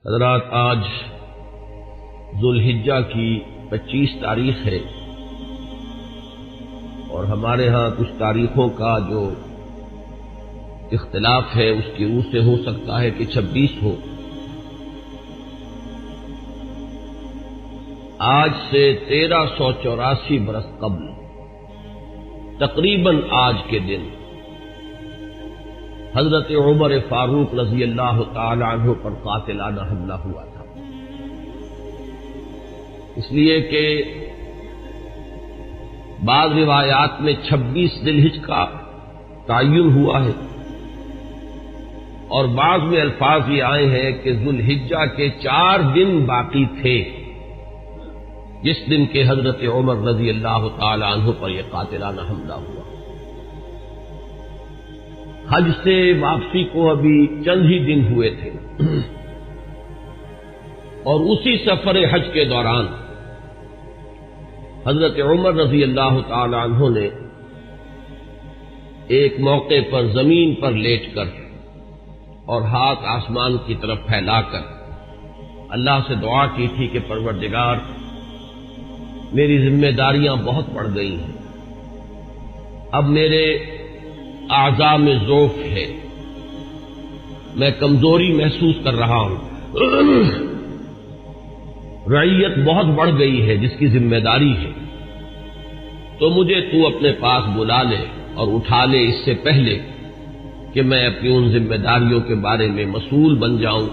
حضرات، آج ذوالحجہ کی 25 تاریخ ہے اور ہمارے ہاں کچھ تاریخوں کا جو اختلاف ہے اس کی روح سے ہو سکتا ہے کہ 26 ہو۔ آج سے 1384 برس قبل تقریباً آج کے دن حضرت عمر فاروق رضی اللہ تعالی عنہ پر قاتلانہ حملہ ہوا تھا، اس لیے کہ بعض روایات میں 26 ذی الحجہ کا تعین ہوا ہے اور بعض میں الفاظ یہ آئے ہیں کہ ذوالحجہ کے 4 دن باقی تھے جس دن کے حضرت عمر رضی اللہ تعالی عنہ پر یہ قاتلانہ حملہ ہوا۔ حج سے واپسی کو ابھی چند ہی دن ہوئے تھے اور اسی سفر حج کے دوران حضرت عمر رضی اللہ تعالی عنہ نے ایک موقع پر زمین پر لیٹ کر اور ہاتھ آسمان کی طرف پھیلا کر اللہ سے دعا کی تھی کہ پروردگار، میری ذمہ داریاں بہت بڑھ گئی ہیں، اب میرے اعضاء میں ضعف ہے، میں کمزوری محسوس کر رہا ہوں، رعیت بہت بڑھ گئی ہے جس کی ذمہ داری ہے، تو مجھے تو اپنے پاس بلا لے اور اٹھا لے اس سے پہلے کہ میں اپنی ان ذمہ داریوں کے بارے میں مسئول بن جاؤں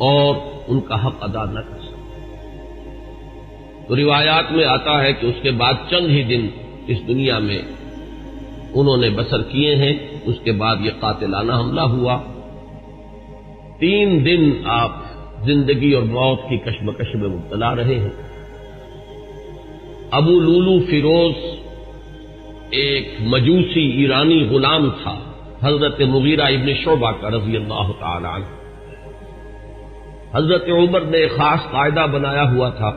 اور ان کا حق ادا نہ کر سکوں۔ تو روایات میں آتا ہے کہ اس کے بعد چند ہی دن اس دنیا میں انہوں نے بسر کیے ہیں، اس کے بعد یہ قاتلانہ حملہ ہوا۔ 3 دن آپ زندگی اور موت کی کشمکش میں مبتلا رہے ہیں۔ ابو لولو فیروز ایک مجوسی ایرانی غلام تھا حضرت مغیرہ ابن شعبہ کا رضی اللہ تعالی عنہ۔ حضرت عمر نے خاص قاعدہ بنایا ہوا تھا،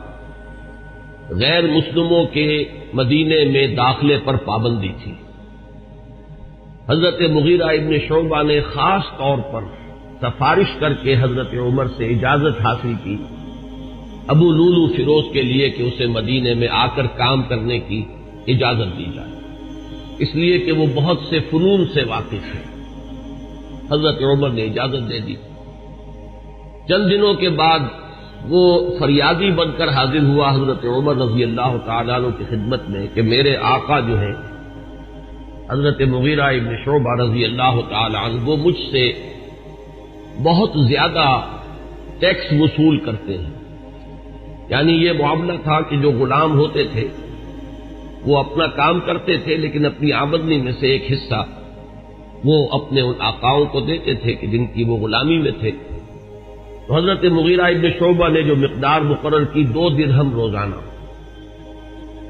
غیر مسلموں کے مدینے میں داخلے پر پابندی تھی۔ حضرت مغیرہ ابن شعبہ نے خاص طور پر سفارش کر کے حضرت عمر سے اجازت حاصل کی ابو لولو فیروز کے لیے کہ اسے مدینے میں آ کر کام کرنے کی اجازت دی جائے، اس لیے کہ وہ بہت سے فنون سے واقف ہے۔ حضرت عمر نے اجازت دے دی۔ چند دنوں کے بعد وہ فریادی بن کر حاضر ہوا حضرت عمر رضی اللہ تعالیٰ عنہ کی خدمت میں کہ میرے آقا جو ہیں حضرت مغیرہ ابن شعبہ رضی اللہ تعالی عنہ وہ مجھ سے بہت زیادہ ٹیکس وصول کرتے ہیں۔ یعنی یہ معاملہ تھا کہ جو غلام ہوتے تھے وہ اپنا کام کرتے تھے لیکن اپنی آمدنی میں سے ایک حصہ وہ اپنے ان آقاؤں کو دیتے تھے کہ جن کی وہ غلامی میں تھے۔ تو حضرت مغیرہ ابن شعبہ نے جو مقدار مقرر کی 2 درہم روزانہ،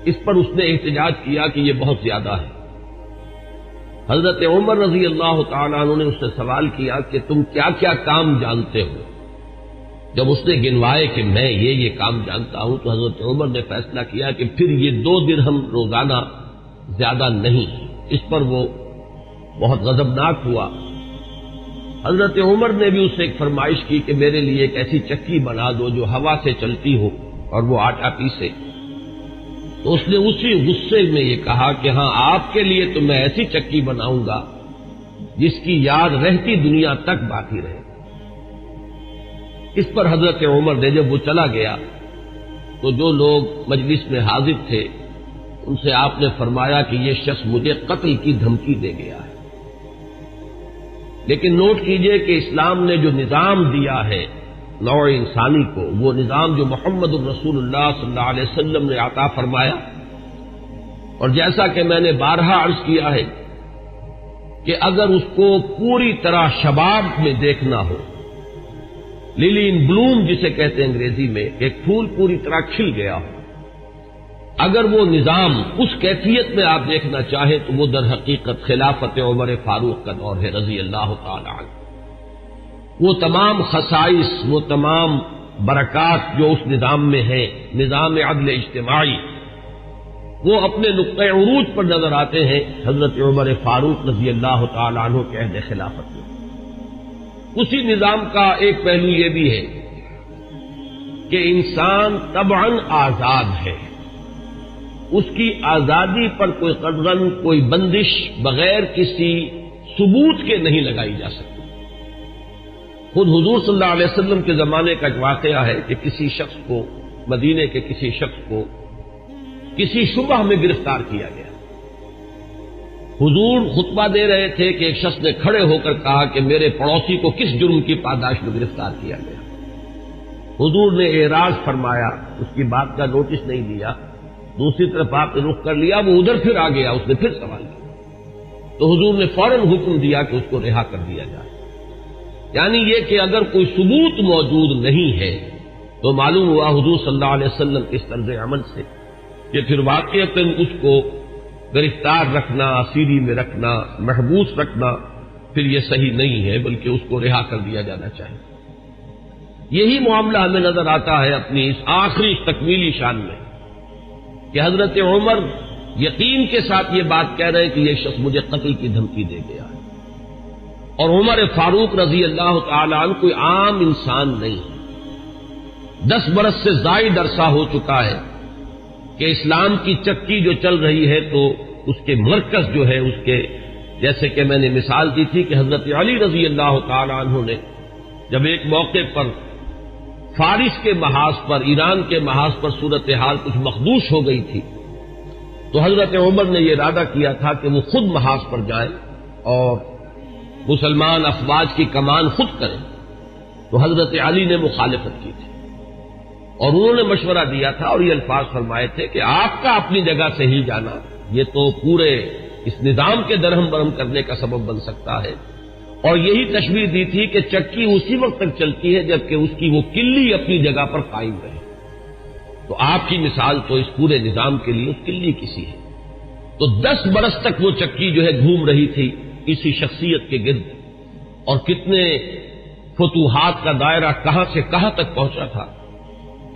اس پر اس نے احتجاج کیا کہ یہ بہت زیادہ ہے۔ حضرت عمر رضی اللہ تعالیٰ عنہ نے اس سے سوال کیا کہ تم کیا کیا کام جانتے ہو؟ جب اس نے گنوائے کہ میں یہ کام جانتا ہوں تو حضرت عمر نے فیصلہ کیا کہ پھر یہ 2 درہم روزانہ زیادہ نہیں۔ اس پر وہ بہت غضبناک ہوا۔ حضرت عمر نے بھی اس سے ایک فرمائش کی کہ میرے لیے ایک ایسی چکی بنا دو جو ہوا سے چلتی ہو اور وہ آٹا پیسے۔ تو اس نے اسی غصے میں یہ کہا کہ ہاں، آپ کے لیے تو میں ایسی چکی بناؤں گا جس کی یاد رہتی دنیا تک باقی رہے۔ اس پر حضرت عمر نے جب وہ چلا گیا تو جو لوگ مجلس میں حاضر تھے ان سے آپ نے فرمایا کہ یہ شخص مجھے قتل کی دھمکی دے گیا ہے۔ لیکن نوٹ کیجئے کہ اسلام نے جو نظام دیا ہے نوع انسانی کو، وہ نظام جو محمد الرسول اللہ صلی اللہ علیہ وسلم نے عطا فرمایا، اور جیسا کہ میں نے بارہا عرض کیا ہے کہ اگر اس کو پوری طرح شباب میں دیکھنا ہو، للی ان بلوم جسے کہتے ہیں انگریزی میں، ایک پھول پوری طرح کھل گیا ہو، اگر وہ نظام اس کیفیت میں آپ دیکھنا چاہیں تو وہ در حقیقت خلافت عمر فاروق کا دور ہے رضی اللہ تعالی عنہ۔ وہ تمام خصائص، وہ تمام برکات جو اس نظام میں ہیں، نظام عدل اجتماعی، وہ اپنے نقطۂ عروج پر نظر آتے ہیں حضرت عمر فاروق رضی اللہ تعالی عنہ کے عہد خلافت میں۔ اسی نظام کا ایک پہلو یہ بھی ہے کہ انسان طبعاً آزاد ہے، اس کی آزادی پر کوئی قدغن، کوئی بندش بغیر کسی ثبوت کے نہیں لگائی جا سکتی۔ خود حضور صلی اللہ علیہ وسلم کے زمانے کا ایک واقعہ ہے کہ کسی شخص کو، مدینے کے کسی شخص کو کسی شبہ میں گرفتار کیا گیا۔ حضور خطبہ دے رہے تھے کہ ایک شخص نے کھڑے ہو کر کہا کہ میرے پڑوسی کو کس جرم کی پاداش میں گرفتار کیا گیا۔ حضور نے اعراض فرمایا، اس کی بات کا نوٹس نہیں لیا، دوسری طرف آپ نے رخ کر لیا، وہ ادھر پھر آ گیا، اس نے پھر سوال کیا تو حضور نے فوراً حکم دیا کہ اس کو رہا کر دیا جائے۔ یعنی یہ کہ اگر کوئی ثبوت موجود نہیں ہے تو معلوم ہوا حضور صلی اللہ علیہ وسلم کے اس طرز عمل سے کہ پھر واقعتاً اس کو گرفتار رکھنا، اسیری میں رکھنا، محبوس رکھنا پھر یہ صحیح نہیں ہے، بلکہ اس کو رہا کر دیا جانا چاہیے۔ یہی معاملہ ہمیں نظر آتا ہے اپنی اس آخری تکمیلی شان میں کہ حضرت عمر یقین کے ساتھ یہ بات کہہ رہے ہیں کہ یہ شخص مجھے قتل کی دھمکی دے گیا ہے، اور عمر فاروق رضی اللہ تعالی عنہ کوئی عام انسان نہیں ہے۔ 10 برس سے زائد عرصہ ہو چکا ہے کہ اسلام کی چکی جو چل رہی ہے تو اس کے مرکز جو ہے اس کے، جیسے کہ میں نے مثال دی تھی کہ حضرت علی رضی اللہ تعالی عنہ نے جب ایک موقع پر فارس کے محاذ پر، ایران کے محاذ پر صورتحال کچھ مخدوش ہو گئی تھی تو حضرت عمر نے یہ ارادہ کیا تھا کہ وہ خود محاذ پر جائیں اور مسلمان افواج کی کمان خود کریں، تو حضرت علی نے مخالفت کی تھی اور انہوں نے مشورہ دیا تھا اور یہ الفاظ فرمائے تھے کہ آپ کا اپنی جگہ سے ہی جانا یہ تو پورے اس نظام کے درہم برہم کرنے کا سبب بن سکتا ہے، اور یہی تشبیہ دی تھی کہ چکی اسی وقت تک چلتی ہے جبکہ اس کی وہ کلی اپنی جگہ پر قائم رہے۔ تو آپ کی مثال تو اس پورے نظام کے لیے اس کلی کسی ہے۔ تو 10 برس تک وہ چکی جو ہے گھوم رہی تھی اسی شخصیت کے گرد، اور کتنے فتوحات کا دائرہ کہاں سے کہاں تک پہنچا تھا۔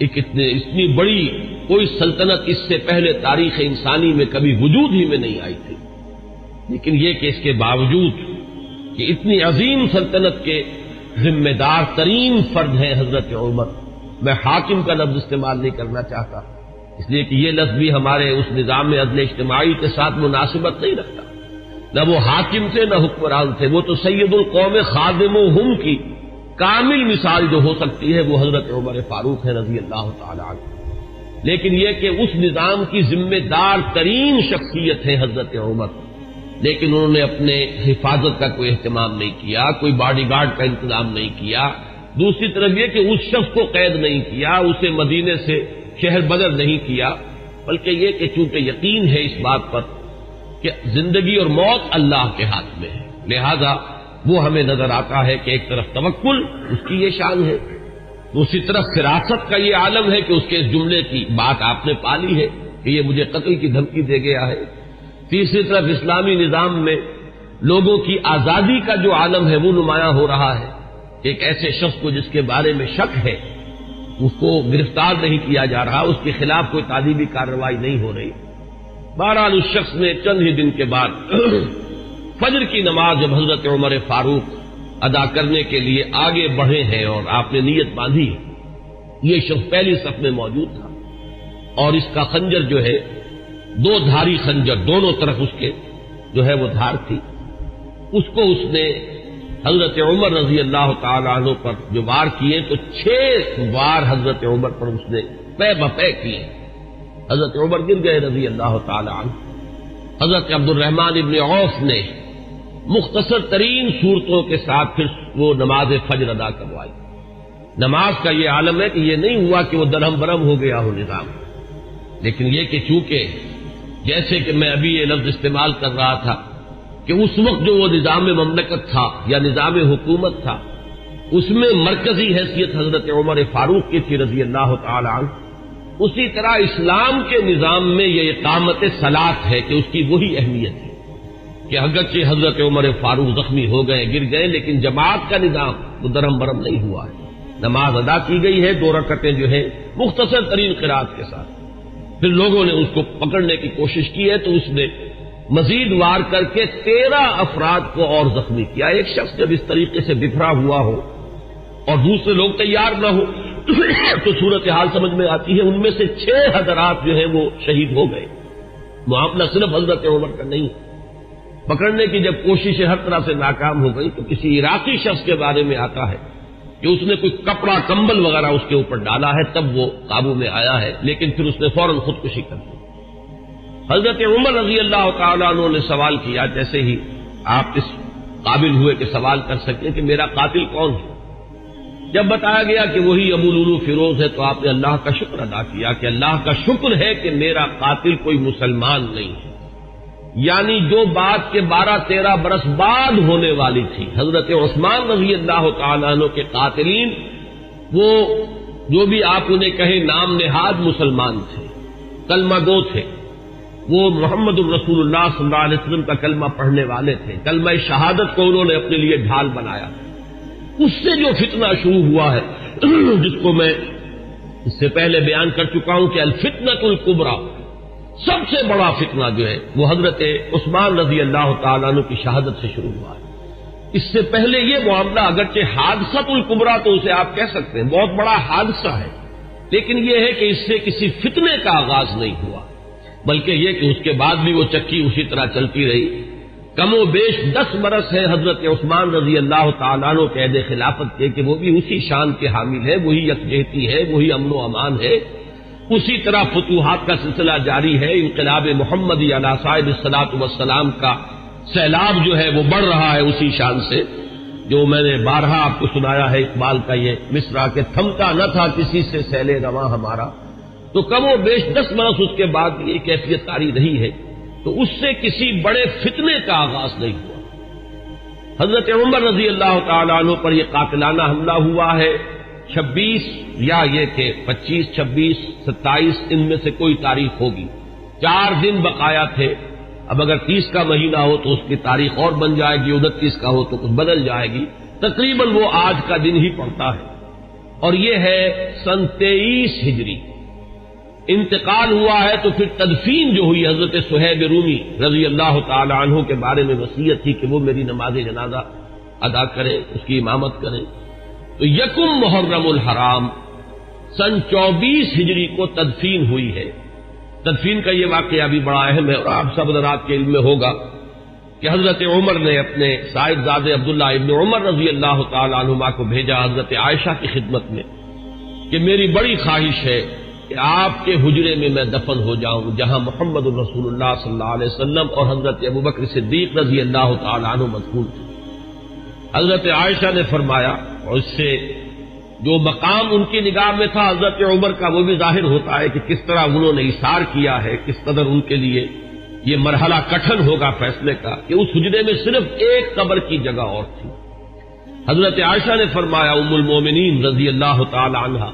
اتنی بڑی کوئی سلطنت اس سے پہلے تاریخ انسانی میں کبھی وجود ہی میں نہیں آئی تھی، لیکن یہ کہ اس کے باوجود کہ اتنی عظیم سلطنت کے ذمہ دار ترین فرد ہیں حضرت عمر، میں حاکم کا لفظ استعمال نہیں کرنا چاہتا اس لیے کہ یہ لفظ بھی ہمارے اس نظام میں عدل اجتماعی کے ساتھ مناسبت نہیں رکھتا، نہ وہ حاکم تھے نہ حکمران تھے، وہ تو سید القوم خادمہم کی کامل مثال جو ہو سکتی ہے وہ حضرت عمر فاروق ہے رضی اللہ تعالی عنہ۔ لیکن یہ کہ اس نظام کی ذمہ دار ترین شخصیت ہے حضرت عمر، لیکن انہوں نے اپنے حفاظت کا کوئی اہتمام نہیں کیا، کوئی باڈی گارڈ کا انتظام نہیں کیا، دوسری طرف یہ کہ اس شخص کو قید نہیں کیا، اسے مدینے سے شہر بدر نہیں کیا، بلکہ یہ کہ چونکہ یقین ہے اس بات پر کہ زندگی اور موت اللہ کے ہاتھ میں ہے، لہذا وہ ہمیں نظر آتا ہے کہ ایک طرف توکل اس کی یہ شان ہے، دوسری طرف فراست کا یہ عالم ہے کہ اس کے اس جملے کی بات آپ نے پالی ہے کہ یہ مجھے قتل کی دھمکی دے گیا ہے، تیسری طرف اسلامی نظام میں لوگوں کی آزادی کا جو عالم ہے وہ نمایاں ہو رہا ہے کہ ایک ایسے شخص کو جس کے بارے میں شک ہے اس کو گرفتار نہیں کیا جا رہا، اس کے خلاف کوئی تعذیبی کارروائی نہیں ہو رہی۔ بہرحال اس شخص نے چند ہی دن کے بعد فجر کی نماز جب حضرت عمر فاروق ادا کرنے کے لیے آگے بڑھے ہیں اور آپ نے نیت باندھی، یہ شخص پہلی صف میں موجود تھا اور اس کا خنجر جو ہے 2 دھاری خنجر، دونوں طرف اس کے جو ہے وہ دھار تھی، اس کو اس نے حضرت عمر رضی اللہ تعالی عنہ پر جو وار کیے تو 6 وار حضرت عمر پر اس نے پے بپے کیے، حضرت عمر گر گئے رضی اللہ تعالی عنہ۔ حضرت عبد الرحمن ابن عوف نے مختصر ترین صورتوں کے ساتھ پھر وہ نماز فجر ادا کروائی۔ نماز کا یہ عالم ہے کہ یہ نہیں ہوا کہ وہ درہم برہم ہو گیا ہو نظام، لیکن یہ کہ چونکہ جیسے کہ میں ابھی یہ لفظ استعمال کر رہا تھا کہ اس وقت جو وہ نظام مملکت تھا یا نظام حکومت تھا اس میں مرکزی حیثیت حضرت عمر فاروق کی تھی رضی اللہ تعالی عنہ، اسی طرح اسلام کے نظام میں یہ اقامت صلاۃ ہے کہ اس کی وہی اہمیت ہے کہ اگرچہ حضرت عمر فاروق زخمی ہو گئے، گر گئے، لیکن جماعت کا نظام وہ درہم برہم نہیں ہوا ہے، نماز ادا کی گئی ہے 2 رکعتیں جو ہے مختصر ترین قرات کے ساتھ۔ پھر لوگوں نے اس کو پکڑنے کی کوشش کی ہے تو اس نے مزید وار کر کے 13 افراد کو اور زخمی کیا۔ ایک شخص جب اس طریقے سے بکھرا ہوا ہو اور دوسرے لوگ تیار نہ ہو تو صورتحال سمجھ میں آتی ہے۔ ان میں سے 6 حضرات جو ہیں وہ شہید ہو گئے۔ معاملہ صرف حضرت عمر کا نہیں، پکڑنے کی جب کوششیں ہر طرح سے ناکام ہو گئی تو کسی عراقی شخص کے بارے میں آتا ہے کہ اس نے کوئی کپڑا کمبل وغیرہ اس کے اوپر ڈالا ہے، تب وہ قابو میں آیا ہے، لیکن پھر اس نے فوراً خودکشی کر دی۔ حضرت عمر رضی اللہ تعالیٰ عنہ نے سوال کیا، جیسے ہی آپ اس قابل ہوئے کہ سوال کر سکیں کہ میرا قاتل کون ہے۔ جب بتایا گیا کہ وہی ابو لولو فیروز ہے تو آپ نے اللہ کا شکر ادا کیا کہ اللہ کا شکر ہے کہ میرا قاتل کوئی مسلمان نہیں ہے، یعنی جو بات کے 12-13 برس بعد ہونے والی تھی۔ حضرت عثمان رضی اللہ تعالیٰ عنہ کے قاتلین وہ جو بھی آپ انہیں کہیں نام نہاد مسلمان تھے، کلمہ گو تھے، وہ محمد الرسول اللہ صلی اللہ علیہ وسلم کا کلمہ پڑھنے والے تھے، کلمہ شہادت کو انہوں نے اپنے لیے ڈھال بنایا۔ اس سے جو فتنہ شروع ہوا ہے جس کو میں اس سے پہلے بیان کر چکا ہوں کہ الفتنۃ الکبریٰ، سب سے بڑا فتنہ جو ہے وہ حضرت عثمان رضی اللہ تعالیٰ عنہ کی شہادت سے شروع ہوا ہے۔ اس سے پہلے یہ معاملہ اگرچہ حادثۃ الکبریٰ تو اسے آپ کہہ سکتے ہیں، بہت بڑا حادثہ ہے، لیکن یہ ہے کہ اس سے کسی فتنے کا آغاز نہیں ہوا، بلکہ یہ کہ اس کے بعد بھی وہ چکی اسی طرح چلتی رہی۔ کم و بیش 10 برس ہے حضرت عثمان رضی اللہ تعالیٰ عنہ کے عہد خلافت کے کہ وہ بھی اسی شان کے حامل ہے، وہی یکجہتی ہے، وہی امن و امان ہے، اسی طرح فتوحات کا سلسلہ جاری ہے۔ انقلاب محمدی علی صاحب الصلاۃ والسلام کا سیلاب جو ہے وہ بڑھ رہا ہے اسی شان سے، جو میں نے بارہا آپ کو سنایا ہے اقبال کا یہ مصرع کہ تھمتا نہ تھا کسی سے سیل رواں ہمارا، تو کم و بیش 10 برس اس کے بعد یہ کیفیت طاری رہی ہے، تو اس سے کسی بڑے فتنے کا آغاز نہیں ہوا۔ حضرت عمر رضی اللہ تعالیٰ عنہ پر یہ قاتلانہ حملہ ہوا ہے 26 یا یہ کہ 25، 26، 27 ان میں سے کوئی تاریخ ہوگی، 4 دن بقایا تھے۔ اب اگر 30 کا مہینہ ہو تو اس کی تاریخ اور بن جائے گی، 29 کا ہو تو کچھ بدل جائے گی، تقریباً وہ آج کا دن ہی پڑتا ہے، اور یہ ہے سن 23 ہجری۔ انتقال ہوا ہے تو پھر تدفین جو ہوئی، حضرت صہیب رومی رضی اللہ تعالی عنہ کے بارے میں وصیت تھی کہ وہ میری نماز جنازہ ادا کریں، اس کی امامت کریں، تو یکم محرم الحرام سن 24 ہجری کو تدفین ہوئی ہے۔ تدفین کا یہ واقعہ بھی بڑا اہم ہے، اور آپ سب حضرات کے علم میں ہوگا کہ حضرت عمر نے اپنے صاحبزادے عبداللہ ابن عمر رضی اللہ تعالی عنہما کو بھیجا حضرت عائشہ کی خدمت میں کہ میری بڑی خواہش ہے کہ آپ کے حجرے میں میں دفن ہو جاؤں جہاں محمد الرسول اللہ صلی اللہ علیہ وسلم اور حضرت ابوبکر صدیق رضی اللہ تعالی عنہ مدفون تھے۔ حضرت عائشہ نے فرمایا، اور اس سے جو مقام ان کی نگاہ میں تھا حضرت عمر کا وہ بھی ظاہر ہوتا ہے کہ کس طرح انہوں نے اثار کیا ہے، کس قدر ان کے لیے یہ مرحلہ کٹھن ہوگا فیصلے کا کہ اس حجرے میں صرف ایک قبر کی جگہ اور تھی۔ حضرت عائشہ نے فرمایا ام المومنین رضی اللہ تعالی عنہا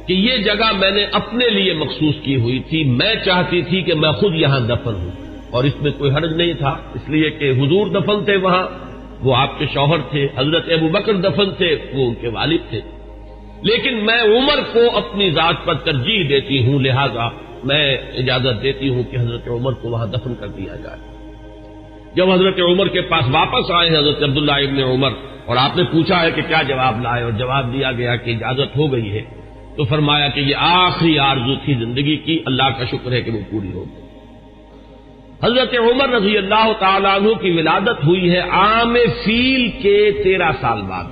کہ یہ جگہ میں نے اپنے لیے مخصوص کی ہوئی تھی، میں چاہتی تھی کہ میں خود یہاں دفن ہوں، اور اس میں کوئی حرج نہیں تھا، اس لیے کہ حضور دفن تھے وہاں، وہ آپ کے شوہر تھے، حضرت ابوبکر دفن تھے، وہ ان کے والد تھے، لیکن میں عمر کو اپنی ذات پر ترجیح دیتی ہوں، لہذا میں اجازت دیتی ہوں کہ حضرت عمر کو وہاں دفن کر دیا جائے۔ جب حضرت عمر کے پاس واپس آئے حضرت عبداللہ ابن عمر اور آپ نے پوچھا ہے کہ کیا جواب لائے، اور جواب دیا گیا کہ اجازت ہو گئی ہے، تو فرمایا کہ یہ آخری آرزو تھی زندگی کی، اللہ کا شکر ہے کہ وہ پوری ہو گئی۔ حضرت عمر رضی اللہ تعالیٰ عنہ کی ولادت ہوئی ہے عام فیل کے 13 سال بعد۔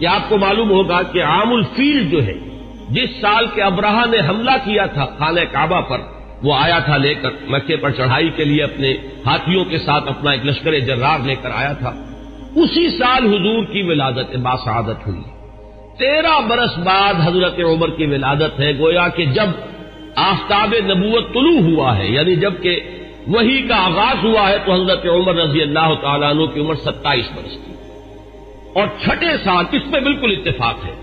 یہ آپ کو معلوم ہوگا کہ عام الفیل جو ہے، جس سال کے ابرہہ نے حملہ کیا تھا خانہ کعبہ پر، وہ آیا تھا لے کر مکے پر چڑھائی کے لیے اپنے ہاتھیوں کے ساتھ اپنا ایک لشکر جرار لے کر آیا تھا، اسی سال حضور کی ولادت باسعادت ہوئی۔ 13 برس بعد حضرت عمر کی ولادت ہے، گویا کہ جب آفتاب نبوت طلوع ہوا ہے، یعنی جب کہ وحی کا آغاز ہوا ہے، تو حضرت عمر رضی اللہ تعالیٰ عنہ کی عمر 27 برس تھی، اور چھٹے سال، اس پہ بالکل اتفاق ہے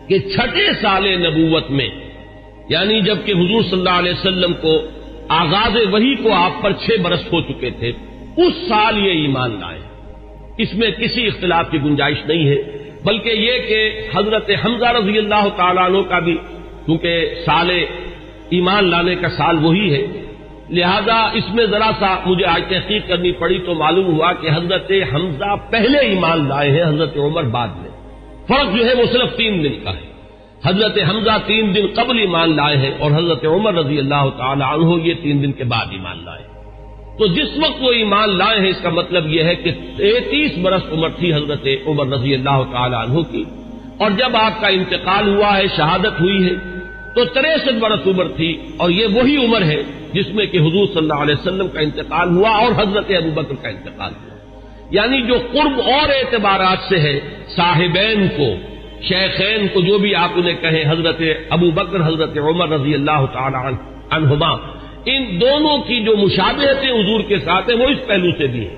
کہ چھٹے سال نبوت میں، یعنی جب کہ حضور صلی اللہ علیہ وسلم کو آغاز وحی کو آپ پر 6 برس ہو چکے تھے، اس سال یہ ایمان لائے، اس میں کسی اختلاف کی گنجائش نہیں ہے، بلکہ یہ کہ حضرت حمزہ رضی اللہ تعالیٰ عنہ کا بھی کیونکہ سال ایمان لانے کا سال وہی ہے، لہذا اس میں ذرا سا مجھے آج تحقیق کرنی پڑی تو معلوم ہوا کہ حضرت حمزہ پہلے ایمان لائے ہیں، حضرت عمر بعد میں۔ فرق جو ہے وہ صرف 3 دن کا ہے۔ حضرت حمزہ 3 دن قبل ایمان لائے ہیں اور حضرت عمر رضی اللہ تعالی عنہ یہ 3 دن کے بعد ایمان لائے ہیں۔ تو جس وقت وہ ایمان لائے ہیں اس کا مطلب یہ ہے کہ 33 برس عمر تھی حضرت عمر رضی اللہ تعالی عنہ کی، اور جب آپ کا انتقال ہوا ہے، شہادت ہوئی ہے، تو 63 برس عمر تھی، اور یہ وہی عمر ہے جس میں کہ حضور صلی اللہ علیہ وسلم کا انتقال ہوا اور حضرت ابوبکر کا انتقال ہوا۔ یعنی جو قرب اور اعتبارات سے ہے، صاحبین کو، شیخین کو، جو بھی آپ انہیں کہیں، حضرت ابوبکر حضرت عمر رضی اللہ تعالی عنہما، ان دونوں کی جو مشابہتیں حضور کے ساتھ ہیں وہ اس پہلو سے بھی ہے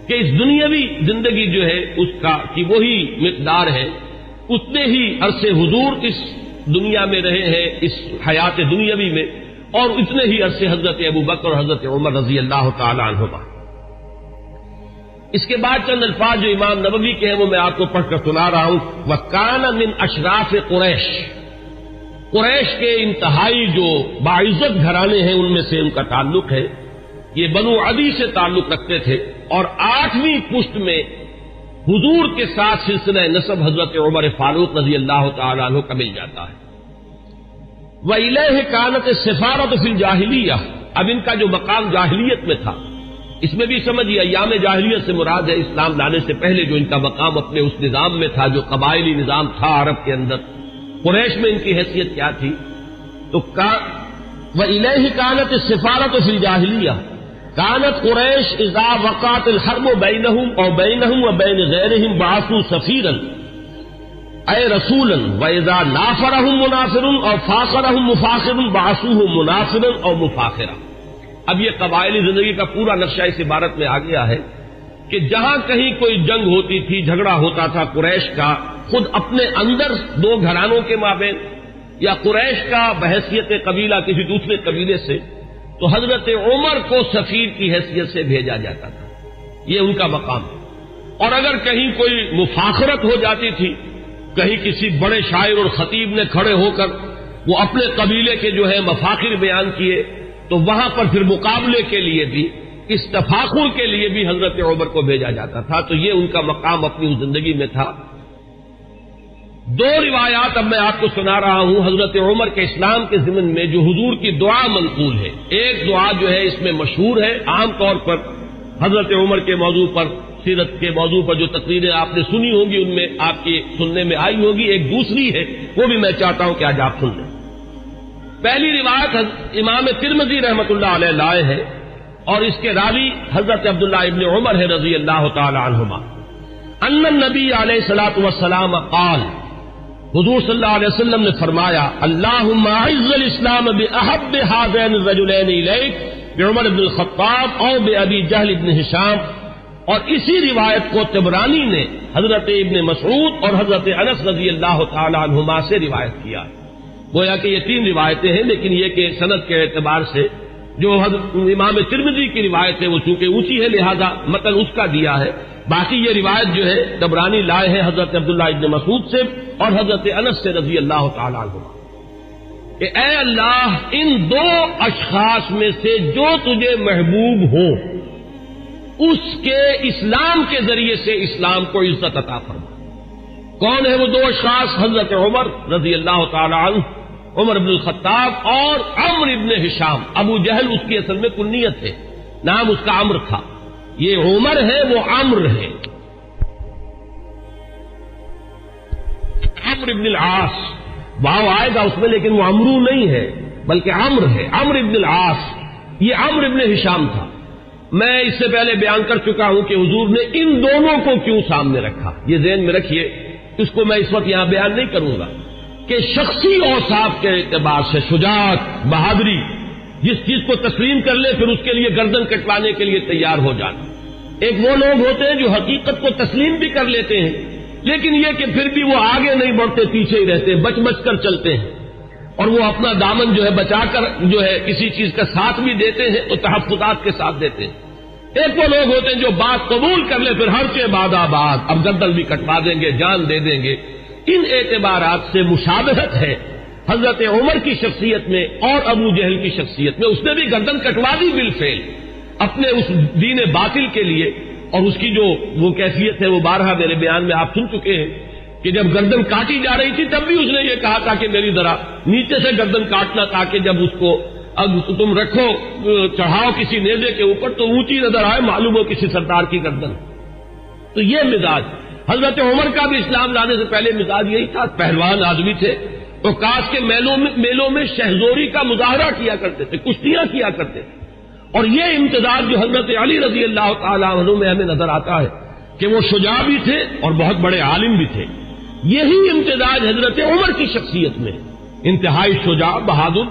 کہ اس دنیاوی زندگی جو ہے اس کا کی وہی مقدار ہے، اتنے ہی عرصے حضور اس دنیا میں رہے ہیں، اس حیات دنیاوی میں، اور اتنے ہی عرصے حضرت ابوبکر اور حضرت عمر رضی اللہ تعالی عنہما۔ اس کے بعد چند الفاظ جو امام نبوی کے ہیں وہ میں آپ کو پڑھ کر سنا رہا ہوں۔ وَكَانَ مِنْ أَشْرَافِ قُرَيْشِ، قریش کے انتہائی جو باعزت گھرانے ہیں ان میں سے ان کا تعلق ہے، یہ بنو عدی سے تعلق رکھتے تھے، اور 8ویں پشت میں حضور کے ساتھ سلسلہ نسب حضرت عمر فاروق رضی اللہ تعالی عنہ کا مل جاتا ہے۔ وَإِلَيْهِ كَانَتِ السِّفَارَةُ فِي الْجَاهِلِيَّةِ، اب ان کا جو مقام جاہلیت میں تھا، اس میں بھی سمجھیے ایام جاہلیت سے مراد ہے اسلام لانے سے پہلے جو ان کا مقام اپنے اس نظام میں تھا جو قبائلی نظام تھا عرب کے اندر، قریش میں ان کی حیثیت کیا تھی؟ تو وَإِلَيْهِ كَانَتِ السِّفَارَةُ فِي الْجَاهِلِيَّةِ كَانَتْ قُرَيْشُ إِذَا وَقَعَتِ الْحَرْبُ بَيْنَهُمْ أَوْ بَيْنَهُمْ وَبَيْنَ غَيْرِهِمْ بَعَثُوا سَفِيرًا أَيْ رَسُولًا وَإِذَا نَافَرَهُمْ مُنَافِرٌ أَوْ فَاخَرَهُم مُفَاخِرٌ بَعَثُوهُ مُنَافِرًا أَوْ مُفَاخِرًا۔ اب یہ قبائلی زندگی کا پورا نقشہ اس عبارت میں آ گیا ہے کہ جہاں کہیں کوئی جنگ ہوتی تھی، جھگڑا ہوتا تھا قریش کا خود اپنے اندر 2 گھرانوں کے مابین، یا قریش کا بحیثیت قبیلہ کسی دوسرے قبیلے سے، تو حضرت عمر کو سفیر کی حیثیت سے بھیجا جاتا تھا، یہ ان کا مقام ہے۔ اور اگر کہیں کوئی مفاخرت ہو جاتی تھی، کہیں کسی بڑے شاعر اور خطیب نے کھڑے ہو کر وہ اپنے قبیلے کے جو ہے مفاخر بیان کیے، تو وہاں پر پھر مقابلے کے لیے بھی، اس تفاخر کے لیے بھی حضرت عمر کو بھیجا جاتا تھا۔ تو یہ ان کا مقام اپنی زندگی میں تھا۔ 2 روایات اب میں آپ کو سنا رہا ہوں حضرت عمر کے اسلام کے ضمن میں جو حضور کی دعا منقول ہے۔ ایک دعا جو ہے اس میں مشہور ہے، عام طور پر حضرت عمر کے موضوع پر، سیرت کے موضوع پر جو تقریریں آپ نے سنی ہوں گی ان میں آپ کی سننے میں آئی ہوگی، ایک دوسری ہے وہ بھی میں چاہتا ہوں کہ آج آپ سن لیں۔ پہلی روایت امام ترمذی رحمۃ اللہ علیہ لائے ہے، اور اس کے راوی حضرت عبداللہ ابن عمر ہے رضی اللہ تعالی عنہما، ان النبی علیہ الصلوۃ والسلام قال، حضور صلی اللہ علیہ وسلم نے فرمایا، اللہم اعز الاسلام باحب هذین الرجلین الیک، بعمر بن الخطاب اور بابی جہل بن ہشام۔ اور اسی روایت کو طبرانی نے حضرت ابن مسعود اور حضرت انس رضی اللہ تعالی عنہما سے روایت کیا۔ گویا کہ یہ 3 روایتیں ہیں، لیکن یہ کہ سند کے اعتبار سے جو امام ترمذی کی روایت ہے وہ چونکہ اونچی ہے لہذا متن اس کا دیا ہے، باقی یہ روایت جو ہے طبرانی لائے ہیں حضرت عبداللہ ابن مسعود سے اور حضرت انس سے رضی اللہ تعالی عنہما کہ اے اللہ ان 2 اشخاص میں سے جو تجھے محبوب ہو اس کے اسلام کے ذریعے سے اسلام کو عزت عطا فرما۔ کون ہے وہ 2 اشخاص؟ حضرت عمر رضی اللہ تعالی عنہ، عمر بن الخطاب اور عمرو بن ہشام۔ ابو جہل اس کی اصل میں کنیت ہے، نام اس کا عمرو تھا، یہ عمر ہے وہ عمرو ہے، عمرو بن العاص، واو آئے گا اس میں لیکن وہ عمرو نہیں ہے بلکہ عمرو ہے، عمرو بن العاص، یہ عمرو بن ہشام تھا۔ میں اس سے پہلے بیان کر چکا ہوں کہ حضور نے ان دونوں کو کیوں سامنے رکھا، یہ ذہن میں رکھیے، اس کو میں اس وقت یہاں بیان نہیں کروں گا کہ شخصی اوصاف کے اعتبار سے شجاعت، بہادری، جس چیز کو تسلیم کر لے پھر اس کے لیے گردن کٹوانے کے لیے تیار ہو جانا۔ ایک وہ لوگ ہوتے ہیں جو حقیقت کو تسلیم بھی کر لیتے ہیں لیکن یہ کہ پھر بھی وہ آگے نہیں بڑھتے، پیچھے ہی رہتے، بچ بچ کر چلتے ہیں، اور وہ اپنا دامن جو ہے بچا کر جو ہے کسی چیز کا ساتھ بھی دیتے ہیں اور تحفظات کے ساتھ دیتے ہیں۔ ایک وہ لوگ ہوتے ہیں جو بات قبول کر لے پھر ہر کے بعد آباد، اب گردن بھی کٹوا دیں گے، جان دے دیں گے۔ ان اعتبارات سے مشابہت ہے حضرت عمر کی شخصیت میں اور ابو جہل کی شخصیت میں. اس نے بھی گردن کٹوا دی بالفعل اپنے اس دین باطل کے لیے. اور اس کی جو وہ کیفیت ہے وہ بارہا میرے بیان میں آپ سن چکے ہیں کہ جب گردن کاٹی جا رہی تھی تب بھی اس نے یہ کہا تھا کہ میری ذرا نیچے سے گردن کاٹنا تاکہ جب اس کو اب تم رکھو چڑھاؤ کسی نیزے کے اوپر تو اونچی نظر آئے, معلوم ہو کسی سردار کی گردن. تو یہ مزاج حضرت عمر کا بھی اسلام لانے سے پہلے مزاج یہی تھا. پہلوان آدمی تھے تو کاش کے میلوں میں شہزوری کا مظاہرہ کیا کرتے تھے, کشتیاں کیا کرتے تھے. اور یہ امتزاج جو حضرت علی رضی اللہ تعالیٰ عنہ میں ہمیں نظر آتا ہے کہ وہ شجاع بھی تھے اور بہت بڑے عالم بھی تھے, یہی امتزاج حضرت عمر کی شخصیت میں, انتہائی شجاع, بہادر,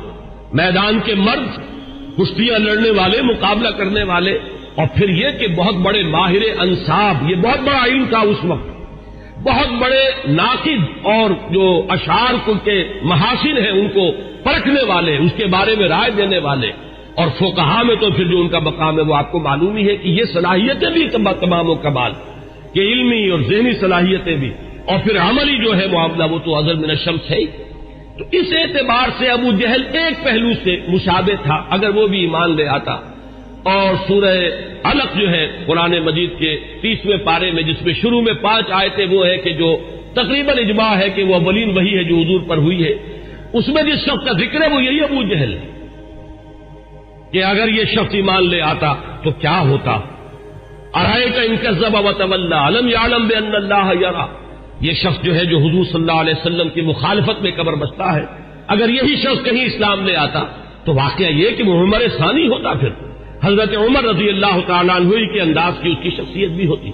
میدان کے مرد, کشتیاں لڑنے والے, مقابلہ کرنے والے, اور پھر یہ کہ بہت بڑے ماہر انصاب. یہ بہت بڑا علم تھا اس وقت. بہت بڑے ناقد اور جو اشعار کے محاسن ہیں ان کو پرکھنے والے, اس کے بارے میں رائے دینے والے. اور فقہا میں تو پھر جو ان کا مقام ہے وہ آپ کو معلوم ہی ہے کہ یہ صلاحیتیں بھی تمام و کمال کہ علمی اور ذہنی صلاحیتیں بھی, اور پھر عملی جو ہے معاملہ وہ تو ازل من الشمس ہے. تو اس اعتبار سے ابو جہل ایک پہلو سے مشابہ تھا اگر وہ بھی ایمان لے آتا. اور سورہ علق جو ہے قرآن مجید کے 30ویں پارے میں جس میں شروع میں 5 آیتیں وہ ہے کہ جو تقریباً اجماع ہے کہ وہ اولین وحی ہے جو حضور پر ہوئی ہے, اس میں جس شخص کا ذکر ہے وہ یہی ابو جہل ہے کہ اگر یہ شخص ایمان لے آتا تو کیا ہوتا. ارائیت ان کذب وتولی الم یعلم بان اللہ یری. یہ شخص جو ہے جو حضور صلی اللہ علیہ وسلم کی مخالفت میں قبر بستا ہے, اگر یہی شخص کہیں اسلام لے آتا تو واقعہ یہ کہ وہ عمر ثانی ہوتا, پھر حضرت عمر رضی اللہ تعالیٰ عنہ کے انداز کی اس کی شخصیت بھی ہوتی.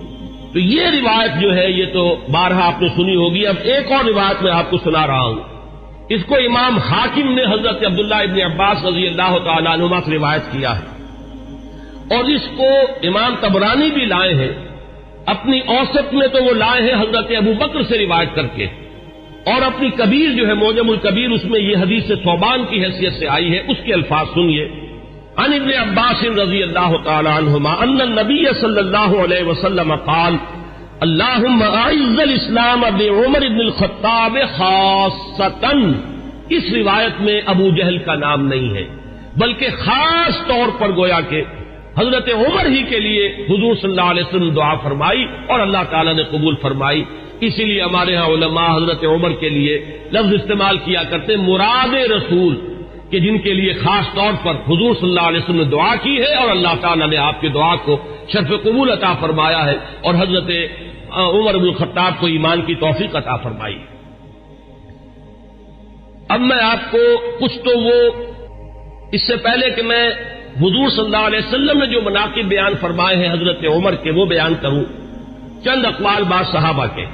تو یہ روایت جو ہے یہ تو بارہا آپ نے سنی ہوگی. اب ایک اور روایت میں آپ کو سنا رہا ہوں. اس کو امام حاکم نے حضرت عبداللہ ابن عباس رضی اللہ تعالیٰ عنہما سے روایت کیا ہے, اور اس کو امام طبرانی بھی لائے ہیں اپنی اوسط میں. تو وہ لائے ہیں حضرت ابو بکر سے روایت کر کے, اور اپنی کبیر جو ہے معجم الکبیر اس میں یہ حدیث ثوبان کی حیثیت سے آئی ہے. اس کے الفاظ سنیے. عن ابن عباس رضی اللہ تعالی عنہما ان النبی صلی اللہ علیہ وسلم قال اللہم اعز الاسلام بعمر بن الخطاب خاصتا. اس روایت میں ابو جہل کا نام نہیں ہے بلکہ خاص طور پر گویا کہ حضرت عمر ہی کے لیے حضور صلی اللہ علیہ وسلم دعا فرمائی اور اللہ تعالیٰ نے قبول فرمائی. اسی لیے ہمارے ہاں علماء حضرت عمر کے لیے لفظ استعمال کیا کرتے مراد رسول, کہ جن کے لیے خاص طور پر حضور صلی اللہ علیہ وسلم نے دعا کی ہے اور اللہ تعالیٰ نے آپ کی دعا کو شرف قبول عطا فرمایا ہے اور حضرت عمر بن الخطاب کو ایمان کی توفیق عطا فرمائی. اب میں آپ کو کچھ تو وہ اس سے پہلے کہ میں حضور صلی اللہ علیہ وسلم نے جو مناقب بیان فرمائے ہیں حضرت عمر کے وہ بیان کروں. چند اقوال بعض صحابہ کے.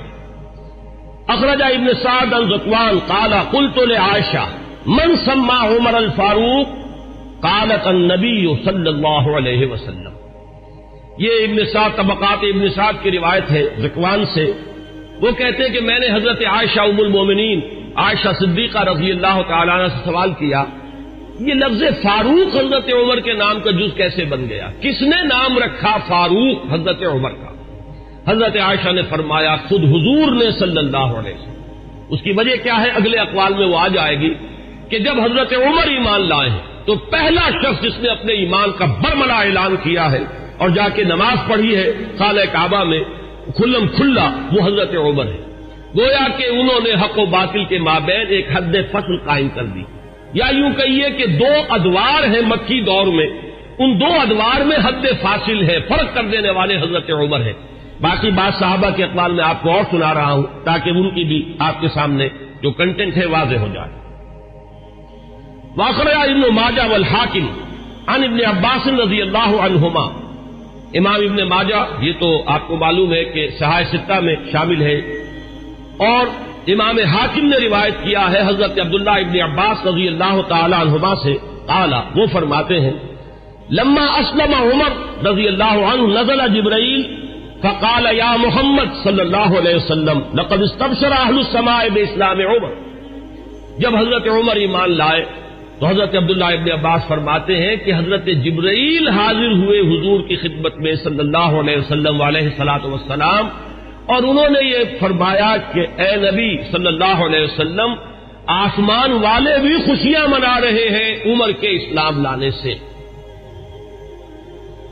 اخرج ابن سعد عن ذکوان قال قلت لعائشہ من سمى عمر الفاروق قالت النبی صلی اللہ علیہ وسلم. یہ ابن سعد طبقات ابن سعد کی روایت ہے ذکوان سے. وہ کہتے ہیں کہ میں نے حضرت عائشہ ام المومنین عائشہ صدیقہ رضی اللہ تعالیٰ عنہ سے سوال کیا یہ لفظ فاروق حضرت عمر کے نام کا جز کیسے بن گیا, کس نے نام رکھا فاروق حضرت عمر کا. حضرت عائشہ نے فرمایا خود حضور نے صلی اللہ علیہ وسلم. اس کی وجہ کیا ہے اگلے اقوال میں وہ آ جائے گی کہ جب حضرت عمر ایمان لائے ہیں تو پہلا شخص جس نے اپنے ایمان کا برملا اعلان کیا ہے اور جا کے نماز پڑھی ہے خانہ کعبہ میں کھلم کھلا وہ حضرت عمر ہے. گویا کہ انہوں نے حق و باطل کے مابین ایک حد فصل قائم کر دی, یا یوں کہیے کہ 2 ادوار ہیں مکی دور میں, ان 2 ادوار میں حد فاصل ہے, فرق کر دینے والے حضرت عمر ہے. باقی بات صحابہ کے اقوال میں آپ کو اور سنا رہا ہوں تاکہ ان کی بھی آپ کے سامنے جو کنٹینٹ ہے واضح ہو جائے. واخرج ابن ماجہ والحاکم عن ابن عباس رضی اللہ عنہما. امام ابن ماجہ یہ تو آپ کو معلوم ہے کہ صحاح ستہ میں شامل ہے, اور امام حاکم نے روایت کیا ہے حضرت عبداللہ ابن عباس رضی اللہ تعالی عنہما سے. قال وہ فرماتے ہیں لما اسلم عمر رضی اللہ عنہ نزل جبرائیل فقال یا محمد صلی اللہ علیہ وسلم لقد استبشر اہل السماء باسلام عمر. جب حضرت عمر ایمان لائے تو حضرت عبداللہ ابن عباس فرماتے ہیں کہ حضرت جبرائیل حاضر ہوئے حضور کی خدمت میں صلی اللہ علیہ وسلم علیہ الصلوۃ والسلام, اور انہوں نے یہ فرمایا کہ اے نبی صلی اللہ علیہ وسلم آسمان والے بھی خوشیاں منا رہے ہیں عمر کے اسلام لانے سے۔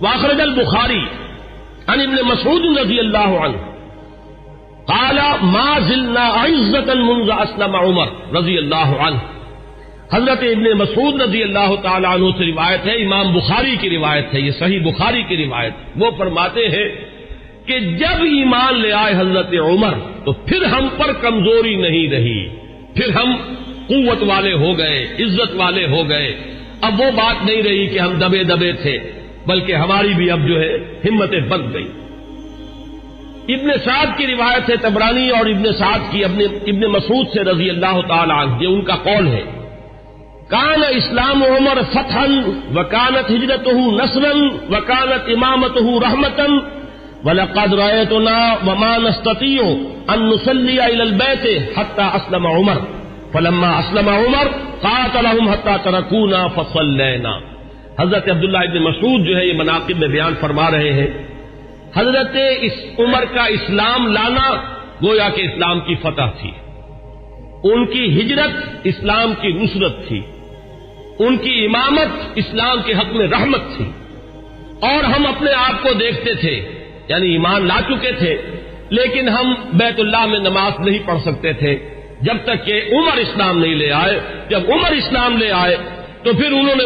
واخرج البخاری عن ابن مسعود رضی اللہ عنہ قال ما زلنا عزة منذ اسلم عمر رضی اللہ عنہ۔ حضرت ابن مسعود رضی اللہ تعالی عنہ سے روایت ہے، امام بخاری کی روایت ہے، یہ صحیح بخاری کی روایت۔ وہ فرماتے ہیں کہ جب ایمان لے آئے حضرت عمر تو پھر ہم پر کمزوری نہیں رہی، پھر ہم قوت والے ہو گئے، عزت والے ہو گئے۔ اب وہ بات نہیں رہی کہ ہم دبے دبے تھے، بلکہ ہماری بھی اب جو ہے ہمتیں بن گئی۔ ابن سعد کی روایت ہے طبرانی اور ابن سعد کی ابن مسعود سے رضی اللہ تعالی عنہ، یہ ان کا قول ہے۔ کان اسلام عمر فتحا وکانت ہجرتہ نصرا وکانت امامتہ رحمتا وَلَقَدْ رَأَيْتُنَا وَمَا نَسْتَطِيعُ أَن نُّصَلِّيَ إِلَى الْبَيْتِ حَتَّى أَسْلَمَ عُمَرُ فَلَمَّا أَسْلَمَ عُمَرُ قَاتَلَهُمْ حَتَّى تَرَكُونَا فَصَلَّيْنَا۔ حضرت عبداللہ ابن مسعود جو ہے یہ مناقب میں بیان فرما رہے ہیں، حضرت عمر کا اسلام لانا گویا کہ اسلام کی فتح تھی، ان کی ہجرت اسلام کی نصرت تھی، ان کی امامت اسلام کے حق میں رحمت تھی، اور ہم اپنے آپ کو دیکھتے تھے، یعنی ایمان لا چکے تھے لیکن ہم بیت اللہ میں نماز نہیں پڑھ سکتے تھے جب تک کہ عمر اسلام نہیں لے آئے۔ جب عمر اسلام لے آئے تو پھر انہوں نے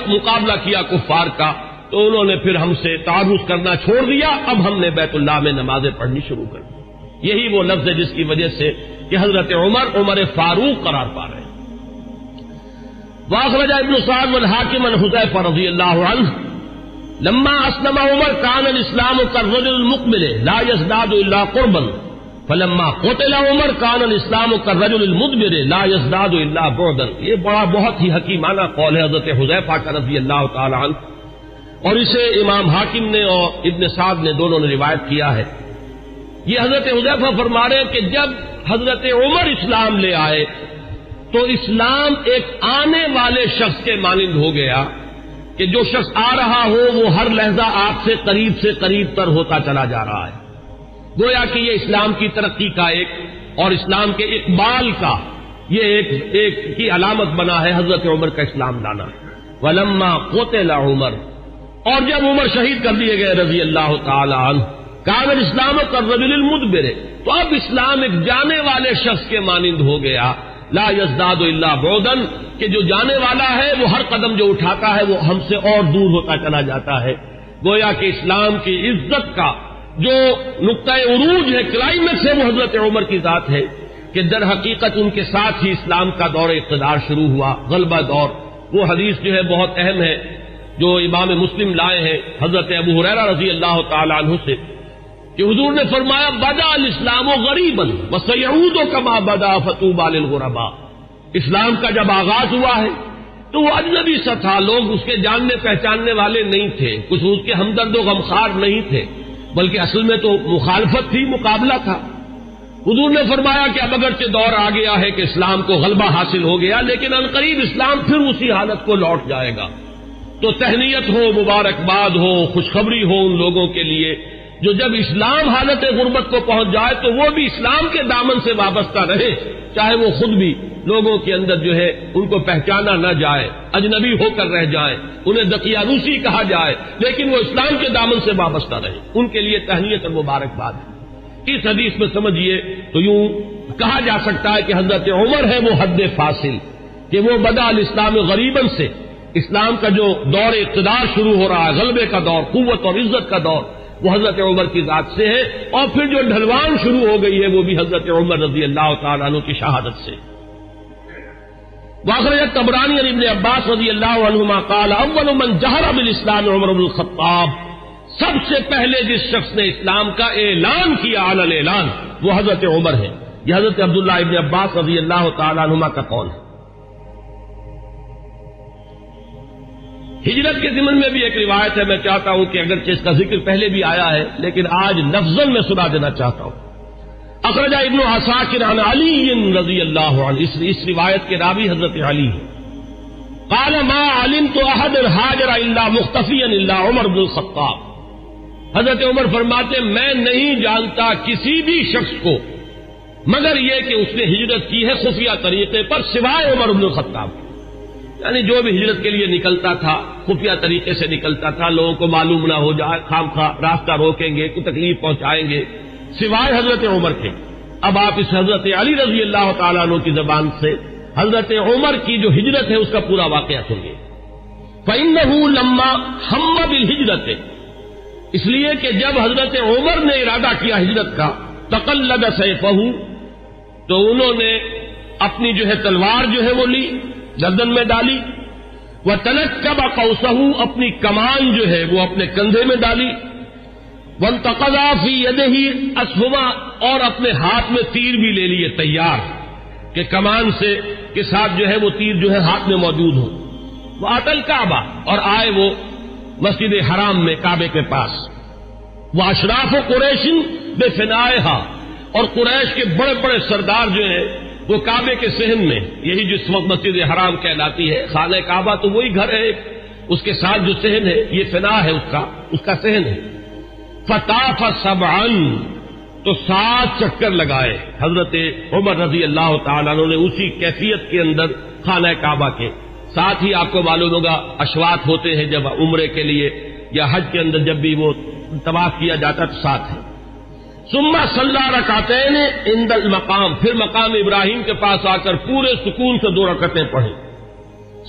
مقابلہ کیا کفار کا، تو انہوں نے پھر ہم سے تعارض کرنا چھوڑ دیا، اب ہم نے بیت اللہ میں نمازیں پڑھنی شروع کر دی۔ یہی وہ لفظ ہے جس کی وجہ سے کہ حضرت عمر فاروق قرار پا رہے ہیں۔ واخرج ابن سعد والحاکم عن حذیفہ رضی اللہ عنہ لما اسلم عمر كان الاسلام كالرجل المقبل لا يزداد الا قربا فلما قتل عمر كان الاسلام كالرجل المدبر لا يزداد الا بعدا۔ یہ بہت ہی حکیمانہ قول ہے حضرت حذیفہ کا رضی اللہ تعالی عنہ، اور اسے امام حاکم نے اور ابن سعد نے دونوں نے روایت کیا ہے۔ یہ حضرت حذیفہ فرما رہے ہیں کہ جب حضرت عمر اسلام لے آئے تو اسلام ایک آنے والے شخص کے مانند ہو گیا کہ جو شخص آ رہا ہو وہ ہر لحظہ آپ سے قریب تر ہوتا چلا جا رہا ہے۔ گویا کہ یہ اسلام کی ترقی کا ایک اور اسلام کے اقبال کا یہ ایک کی علامت بنا ہے حضرت عمر کا اسلام لانا۔ ولما قتل عمر، اور جب عمر شہید کر دیے گئے رضی اللہ تعالی عنہ، کان الاسلام کالرجل المدبر، تو اب اسلام ایک جانے والے شخص کے مانند ہو گیا، لا یزداد الا بعدا، کہ جو جانے والا ہے وہ ہر قدم جو اٹھاتا ہے وہ ہم سے اور دور ہوتا چلا جاتا ہے۔ گویا کہ اسلام کی عزت کا جو نقطہ عروج ہے، کلائمیکس ہے، وہ حضرت عمر کی ذات ہے کہ در حقیقت ان کے ساتھ ہی اسلام کا دور اقتدار شروع ہوا، غلبہ دور۔ وہ حدیث جو ہے بہت اہم ہے جو امام مسلم لائے ہیں حضرت ابو ہریرہ رضی اللہ تعالی عنہ سے، کہ حضور نے فرمایا بدا الاسلام غریبا وسیعود کما بدا فطوبى للغرباء۔ اسلام کا جب آغاز ہوا ہے تو وہ اجنبی سا تھا، لوگ اس کے جاننے پہچاننے والے نہیں تھے، کچھ اس کے ہمدرد و غمخوار نہیں تھے، بلکہ اصل میں تو مخالفت تھی، مقابلہ تھا۔ حضور نے فرمایا کہ اب اگرچہ دور آ گیا ہے کہ اسلام کو غلبہ حاصل ہو گیا، لیکن عنقریب اسلام پھر اسی حالت کو لوٹ جائے گا۔ تو تہنیت ہو، مبارکباد ہو، خوشخبری ہو ان لوگوں کے لیے جو جب اسلام حالت غربت کو پہنچ جائے تو وہ بھی اسلام کے دامن سے وابستہ رہے، چاہے وہ خود بھی لوگوں کے اندر جو ہے ان کو پہچانا نہ جائے، اجنبی ہو کر رہ جائیں، انہیں دقیانوسی کہا جائے، لیکن وہ اسلام کے دامن سے وابستہ رہے، ان کے لیے تہنیت اور مبارکباد ہے۔ اس حدیث میں سمجھیے تو یوں کہا جا سکتا ہے کہ حضرت عمر ہے وہ حد فاصل، کہ وہ بدا الاسلام غریباً سے اسلام کا جو دور اقتدار شروع ہو رہا ہے، غلبے کا دور، قوت اور عزت کا دور، وہ حضرت عمر کی ذات سے ہے، اور پھر جو ڈھلوان شروع ہو گئی ہے وہ بھی حضرت عمر رضی اللہ تعالیٰ عنہ کی شہادت سے۔ واخرج الطبرانی عن ابن عباس رضی اللہ عنہما قال اول من جہر بالاسلام عمر بن الخطاب، سب سے پہلے جس شخص نے اسلام کا اعلان کیا علی الاعلان وہ حضرت عمر ہے۔ یہ حضرت عبداللہ ابن عباس رضی اللہ تعالیٰ عنہما کا قول ہے۔ ہجرت کے ضمن میں بھی ایک روایت ہے، میں چاہتا ہوں کہ اگرچہ اس کا ذکر پہلے بھی آیا ہے لیکن آج لفظاً میں سنا دینا چاہتا ہوں۔ اخرج ابن عساکر عن علی رضی اللہ عنہ، اس روایت کے راوی حضرت علی ہیں۔ قال ما علمت احد هاجر الا مختفیا الا عمر بن الخطاب، حضرت عمر فرماتے میں نہیں جانتا کسی بھی شخص کو مگر یہ کہ اس نے ہجرت کی ہے خفیہ طریقے پر سوائے عمر بن الخطاب، یعنی جو بھی ہجرت کے لیے نکلتا تھا خفیہ طریقے سے نکلتا تھا، لوگوں کو معلوم نہ ہو جائے، خام خواہ راستہ روکیں گے، کوئی تکلیف پہنچائیں گے، سوائے حضرت عمر کے۔ اب آپ اس حضرت علی رضی اللہ تعالیٰ عنہ کی زبان سے حضرت عمر کی جو ہجرت ہے اس کا پورا واقعہ سنیے۔ فَإِنَّهُ لَمَّا هَمَّ بِالْهِجْرَةِ، اس لیے کہ جب حضرت عمر نے ارادہ کیا ہجرت کا، تقلد سیفہ، تو انہوں نے اپنی جو ہے تلوار جو ہے وہ لی، گردن میں ڈالی، وَتَنَكَّبَ قَوْسَهُ، اپنی کمان جو ہے وہ اپنے کندھے میں ڈالی، وَانْتَقَضَ فِي يَدِهِ أَسْهُمًا، اور اپنے ہاتھ میں تیر بھی لے لیے تیار کہ کمان سے کے ساتھ جو ہے وہ تیر جو ہے ہاتھ میں موجود ہو۔ وَأَتَى الْكَعْبَةَ، اور آئے وہ مسجد حرام میں کعبے کے پاس، وَأَشْرَافُ قُرَيْشٍ بِفِنَائِهَا، اور قریش کے بڑے بڑے سردار جو ہیں وہ کعبے کے صحن میں، یہی جس وقت مسجد حرام کہلاتی ہے، خانہ کعبہ تو وہی گھر ہے، اس کے ساتھ جو صحن ہے یہ فنا ہے اس کا صحن ہے۔ فطاف سبعا، تو 7 چکر لگائے حضرت عمر رضی اللہ تعالیٰ عنہ نے اسی کیفیت کے اندر خانہ کعبہ کے۔ ساتھ ہی آپ کو معلوم ہوگا اشواط ہوتے ہیں جب عمرے کے لیے یا حج کے اندر جب بھی وہ طواف کیا جاتا تو ساتھ ہے۔ ثم صلی رکعتین عند المقام، پھر مقام ابراہیم کے پاس آ کر پورے سکون سے 2 رکعتیں پڑھی۔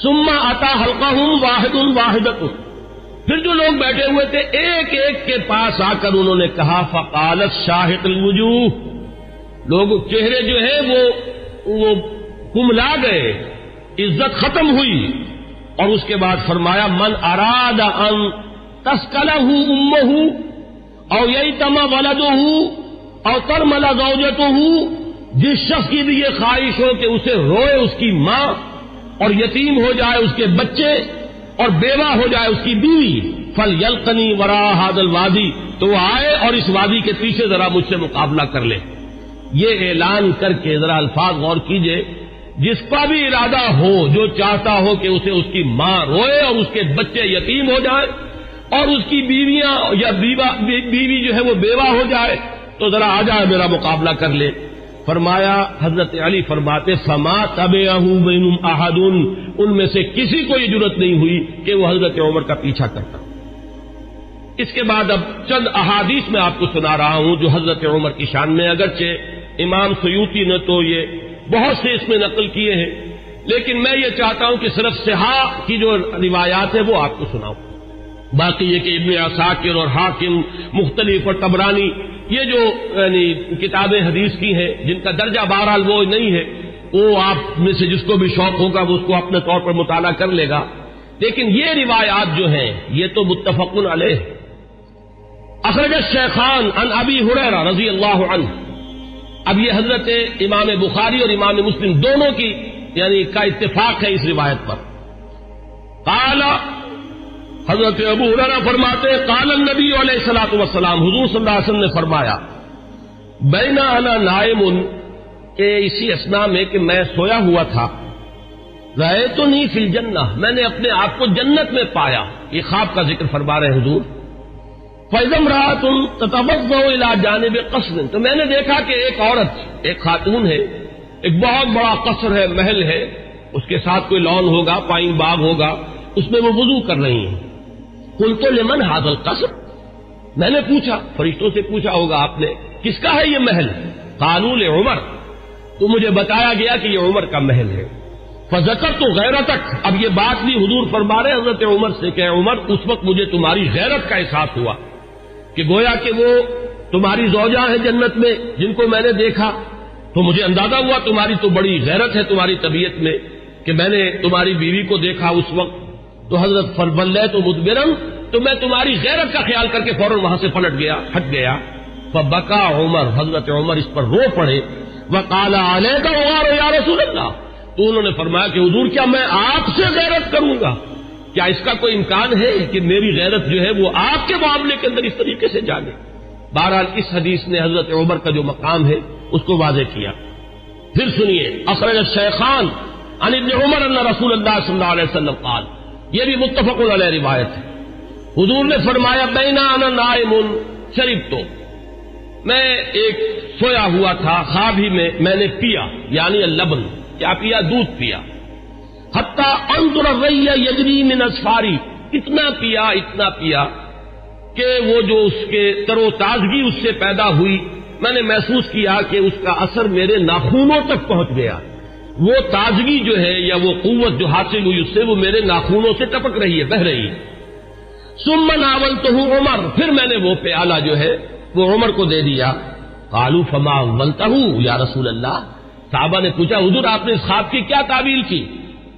ثم اتی حلقہم واحد واحدۃ، پھر جو لوگ بیٹھے ہوئے تھے ایک ایک کے پاس آ کر انہوں نے کہا فقالت شاہق الوجوہ، لوگ چہرے جو ہے وہ کملا گئے، عزت ختم ہوئی، اور اس کے بعد فرمایا من اراد ان تسکلہ امہ او یتم ولدہ او ترمل زوجتہ، جس شخص کی بھی یہ خواہش ہو کہ اسے روئے اس کی ماں اور یتیم ہو جائے اس کے بچے اور بیوہ ہو جائے اس کی بیوی، فلیلقنی وراء ھذا الوادی، تو وہ آئے اور اس وادی کے پیچھے ذرا مجھ سے مقابلہ کر لے۔ یہ اعلان کر کے ذرا الفاظ غور کیجئے، جس کا بھی ارادہ ہو، جو چاہتا ہو کہ اسے اس کی ماں روئے اور اس کے بچے یتیم ہو جائیں اور اس کی بیویاں یا بیوی جو ہے وہ بیوہ ہو جائے، تو ذرا آ جائے میرا مقابلہ کر لے۔ فرمایا حضرت علی فرماتے فما تبعہ بینہم احد، ان میں سے کسی کو یہ جرأت نہیں ہوئی کہ وہ حضرت عمر کا پیچھا کرتا۔ اس کے بعد اب چند احادیث میں آپ کو سنا رہا ہوں جو حضرت عمر کی شان میں، اگرچہ امام سیوطی نے تو یہ بہت سے اس میں نقل کیے ہیں، لیکن میں یہ چاہتا ہوں کہ صرف صحاح کی جو روایات ہیں وہ آپ کو سناؤں۔ باقی یہ کہ ابن عساکر اور حاکم مختلف اور طبرانی یہ جو یعنی کتابیں حدیث کی ہیں جن کا درجہ بہرحال وہ نہیں ہے، وہ آپ میں سے جس کو بھی شوق ہوگا وہ اس کو اپنے طور پر مطالعہ کر لے گا، لیکن یہ روایات جو ہیں یہ تو متفق علیہ۔ اخرج الشیخان عن ابی ہریرہ رضی اللہ عنہ، اب یہ حضرت امام بخاری اور امام مسلم دونوں کی یعنی کا اتفاق ہے اس روایت پر۔ قال، حضرت ابو ہریرہ فرماتے قال النبی علیہ الصلوۃ والسلام، حضور صلی اللہ علیہ وسلم نے فرمایا بین انا نائم، کہ اسی اثناء میں کہ میں سویا ہوا تھا، رأیتنی فی الجنہ، میں نے اپنے آپ کو جنت میں پایا، یہ خواب کا ذکر فرما رہے حضور۔ فإذا امرأة تتوضأ إلى جانب قصر، تو میں نے دیکھا کہ ایک عورت، ایک خاتون ہے، ایک بہت بڑا قصر ہے، محل ہے، اس کے ساتھ کوئی لان ہوگا، پائن باغ ہوگا، اس میں وہ وضو کر رہی ہیں۔ قلت لمن هذا القصر، میں نے پوچھا، فرشتوں سے پوچھا ہوگا آپ نے، کس کا ہے یہ محل؟ قالوا لعمر، تو مجھے بتایا گیا کہ یہ عمر کا محل ہے۔ فذکرت غیرتک، اب یہ بات بھی حضور فرما رہے حضرت عمر سے کہ عمر اس وقت مجھے تمہاری غیرت کا احساس ہوا، کہ گویا کہ وہ تمہاری زوجہ ہیں جنت میں جن کو میں نے دیکھا، تو مجھے اندازہ ہوا تمہاری تو بڑی غیرت ہے تمہاری طبیعت میں کہ میں نے تمہاری بیوی کو دیکھا اس وقت، تو حضرت فَلَّيْتُ مُدْبِرًا، تو میں تمہاری غیرت کا خیال کر کے فوراً وہاں سے ہٹ گیا۔ فبکا عمر، حضرت عمر اس پر رو پڑے، وقال علیک غار یا رسول اللہ، تو انہوں نے فرمایا کہ حضور کیا میں آپ سے غیرت کروں گا؟ کیا اس کا کوئی امکان ہے کہ میری غیرت جو ہے وہ آپ کے معاملے کے اندر اس طریقے سے جاگے؟ بہرحال اس حدیث نے حضرت عمر کا جو مقام ہے اس کو واضح کیا۔ پھر سنیے، اخرج الشیخان عن ابن عمر ان رسول اللہ صلی اللہ علیہ وسلم قال، یہ بھی متفق علیہ روایت ہے، حضور نے فرمایا بین انا نائم شربت، میں ایک سویا ہوا تھا، خواب ہی میں نے پیا، یعنی اللبن، کیا پیا؟ دودھ پیا، حتی انظر الری یجری من اصفاری، اتنا پیا کہ وہ جو اس کے تر و تازگی اس سے پیدا ہوئی، میں نے محسوس کیا کہ اس کا اثر میرے ناخنوں تک پہنچ گیا، وہ تازگی جو ہے یا وہ قوت جو حاصل ہوئی اس سے وہ میرے ناخنوں سے ٹپک رہی ہے، بہہ رہی ہے۔ ثم ناولتہ عمر، پھر میں نے وہ پیالہ جو ہے وہ عمر کو دے دیا۔ قالوا فما اولتہ یا رسول اللہ، صحابہ نے پوچھا حضور آپ نے اس خواب کی کیا تعبیر کی؟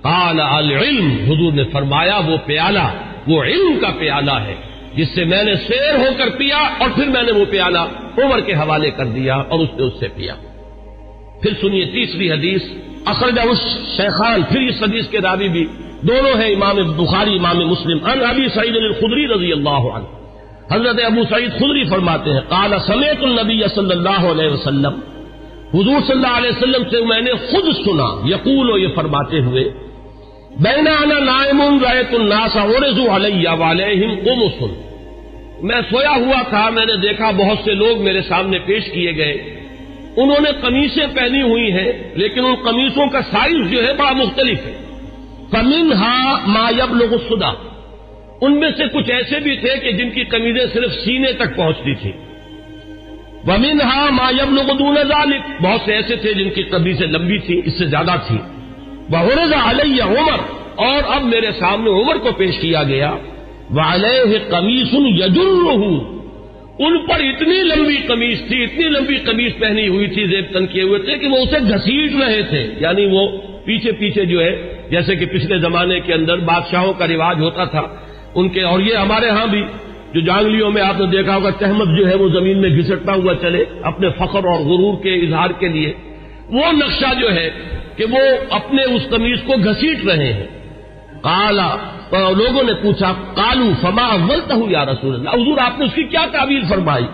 قال العلم، حضور نے فرمایا وہ پیالہ وہ علم کا پیالہ ہے جس سے میں نے سیر ہو کر پیا، اور پھر میں نے وہ پیالہ عمر کے حوالے کر دیا اور اس نے اس سے پیا۔ پھر سنیے تیسری حدیث، اخرجہ الشیخان، پھر اس حدیث کے راوی بھی دونوں ہیں امام بخاری امام مسلم، عن ابی سعید الخدری رضی اللہ عنہ، حضرت ابو سعید خدری فرماتے ہیں قال سمعت النبی صلی اللہ علیہ وسلم، حضور صلی اللہ علیہ وسلم سے میں نے خود سنا، یقول، یہ فرماتے ہوئے، بین انا نائم رأیت الناس عرضوا علی وعلیہم قمص، میں سویا ہوا تھا، میں نے دیکھا بہت سے لوگ میرے سامنے پیش کیے گئے، انہوں نے قمیصیں پہنی ہوئی ہیں لیکن ان قمیصوں کا سائز جو ہے بڑا مختلف ہے۔ فمنها ما يبلغ الصدى، ان میں سے کچھ ایسے بھی تھے کہ جن کی قمیضیں صرف سینے تک پہنچتی تھی، ومنها ما يبلغ دون ذلك، بہت سے ایسے تھے جن کی قمیضیں لمبی تھی، اس سے زیادہ تھی۔ وعرض علی عمر، اور اب میرے سامنے عمر کو پیش کیا گیا، وعلیہ قمیص یجرہ، ان پر اتنی لمبی قمیص تھی، اتنی لمبی قمیص پہنی ہوئی تھی، زیب تن کیے ہوئے تھے کہ وہ اسے گھسیٹ رہے تھے، یعنی وہ پیچھے پیچھے جو ہے، جیسے کہ پچھلے زمانے کے اندر بادشاہوں کا رواج ہوتا تھا ان کے، اور یہ ہمارے ہاں بھی جو جانگلیوں میں آپ نے دیکھا ہوگا تہمت جو ہے وہ زمین میں گھسٹتا ہوا چلے اپنے فخر اور غرور کے اظہار کے لیے، وہ نقشہ جو ہے کہ وہ اپنے اس قمیص کو گھسیٹ رہے ہیں۔ قالا، لوگوں نے پوچھا، قالوا فما اولتہ یا رسول اللہ، حضور آپ نے اس کی کیا تعبیر فرمائی؟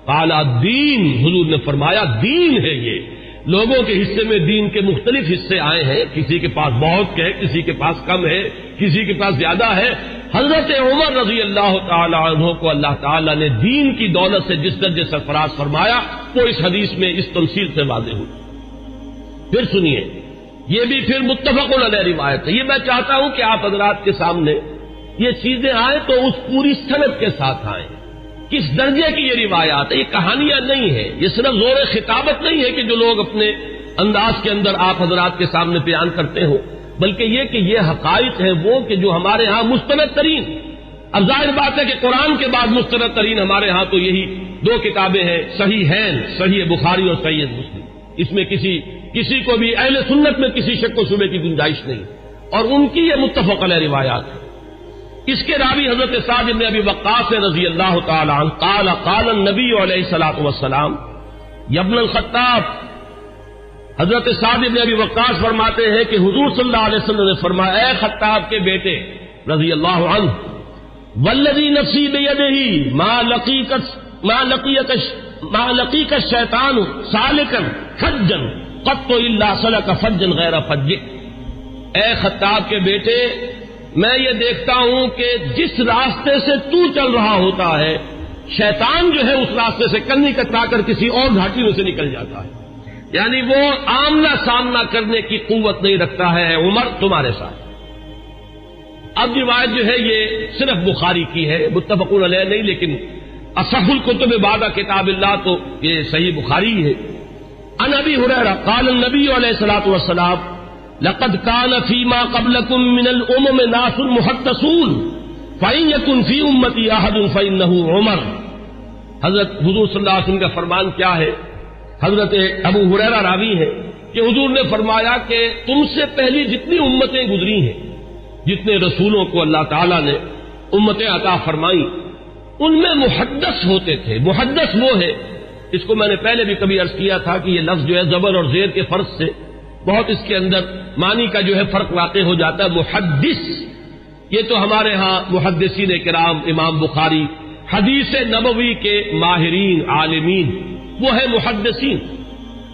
قالا دین، حضور نے فرمایا دین ہے، یہ لوگوں کے حصے میں دین کے مختلف حصے آئے ہیں، کسی کے پاس بہت ہے، کسی کے پاس کم ہے، کسی کے پاس زیادہ ہے۔ حضرت عمر رضی اللہ تعالی عنہ کو اللہ تعالی نے دین کی دولت سے جس درجے سرفراز فرمایا وہ اس حدیث میں اس تمثیل سے واضح ہوئی۔ پھر سنیے، یہ بھی پھر متفق علیہ روایت ہے، یہ میں چاہتا ہوں کہ آپ حضرات کے سامنے یہ چیزیں آئیں تو اس پوری سند کے ساتھ آئیں، کس درجے کی یہ روایات ہے، یہ کہانیاں نہیں ہیں، یہ صرف زور خطابت نہیں ہے کہ جو لوگ اپنے انداز کے اندر آپ حضرات کے سامنے بیان کرتے ہو، بلکہ یہ کہ یہ حقائق ہیں وہ کہ جو ہمارے ہاں مستند ترین، اب ظاہر بات ہے کہ قرآن کے بعد مستند ترین ہمارے ہاں تو یہی دو کتابیں ہیں، صحیحین، صحیح بخاری اور صحیح مسلم، اس میں کسی کو بھی اہل سنت میں کسی شک و شبے کی گنجائش نہیں، اور ان کی یہ متفق علیہ روایات ہے۔ اس کے راوی حضرت سعد بن ابی وقاص رضی اللہ تعالی عنہ قال قال النبی علیہ الصلوۃ والسلام یا ابن الخطاب، حضرت سعد بن ابی وقاص فرماتے ہیں کہ حضور صلی اللہ علیہ وسلم نے فرمایا، اے خطاب کے بیٹے رضی اللہ عنہ، والذی نفسی بیدہ ما لقیک الشیطان سالکا فجا قط الا سلک فجا غیر فجک، اے خطاب کے بیٹے میں یہ دیکھتا ہوں کہ جس راستے سے تو چل رہا ہوتا ہے شیطان جو ہے اس راستے سے کنی کترا کر کسی اور گھاٹی میں سے نکل جاتا ہے، یعنی وہ آمنا سامنا کرنے کی قوت نہیں رکھتا ہے عمر تمہارے ساتھ۔ اب روایت جو ہے یہ صرف بخاری کی ہے، متفق علیہ نہیں، لیکن اصح الکتب بعد کتاب اللہ تو یہ صحیح بخاری ہے۔ عن ابی ہریرہ قال النبی علیہ الصلوۃ والسلام لقد كان فيما قبلكم من الامم ناس محدثون فإن يكن في امتي احد فإنه عمر، حضرت حضور صلی اللہ علیہ وسلم کا فرمان کیا ہے؟ حضرت ابو ہریرہ راوی ہے کہ حضور نے فرمایا کہ تم سے پہلی جتنی امتیں گزری ہیں، جتنے رسولوں کو اللہ تعالیٰ نے امتیں عطا فرمائی، ان میں محدث ہوتے تھے۔ محدث وہ ہے، اس کو میں نے پہلے بھی کبھی عرض کیا تھا کہ یہ لفظ جو ہے زبر اور زیر کے فرق سے بہت اس کے اندر معنی کا جو ہے فرق واقع ہو جاتا ہے۔ محدث یہ تو ہمارے ہاں محدثین کرام، امام بخاری، حدیث نبوی کے ماہرین عالمین وہ ہے محدثین،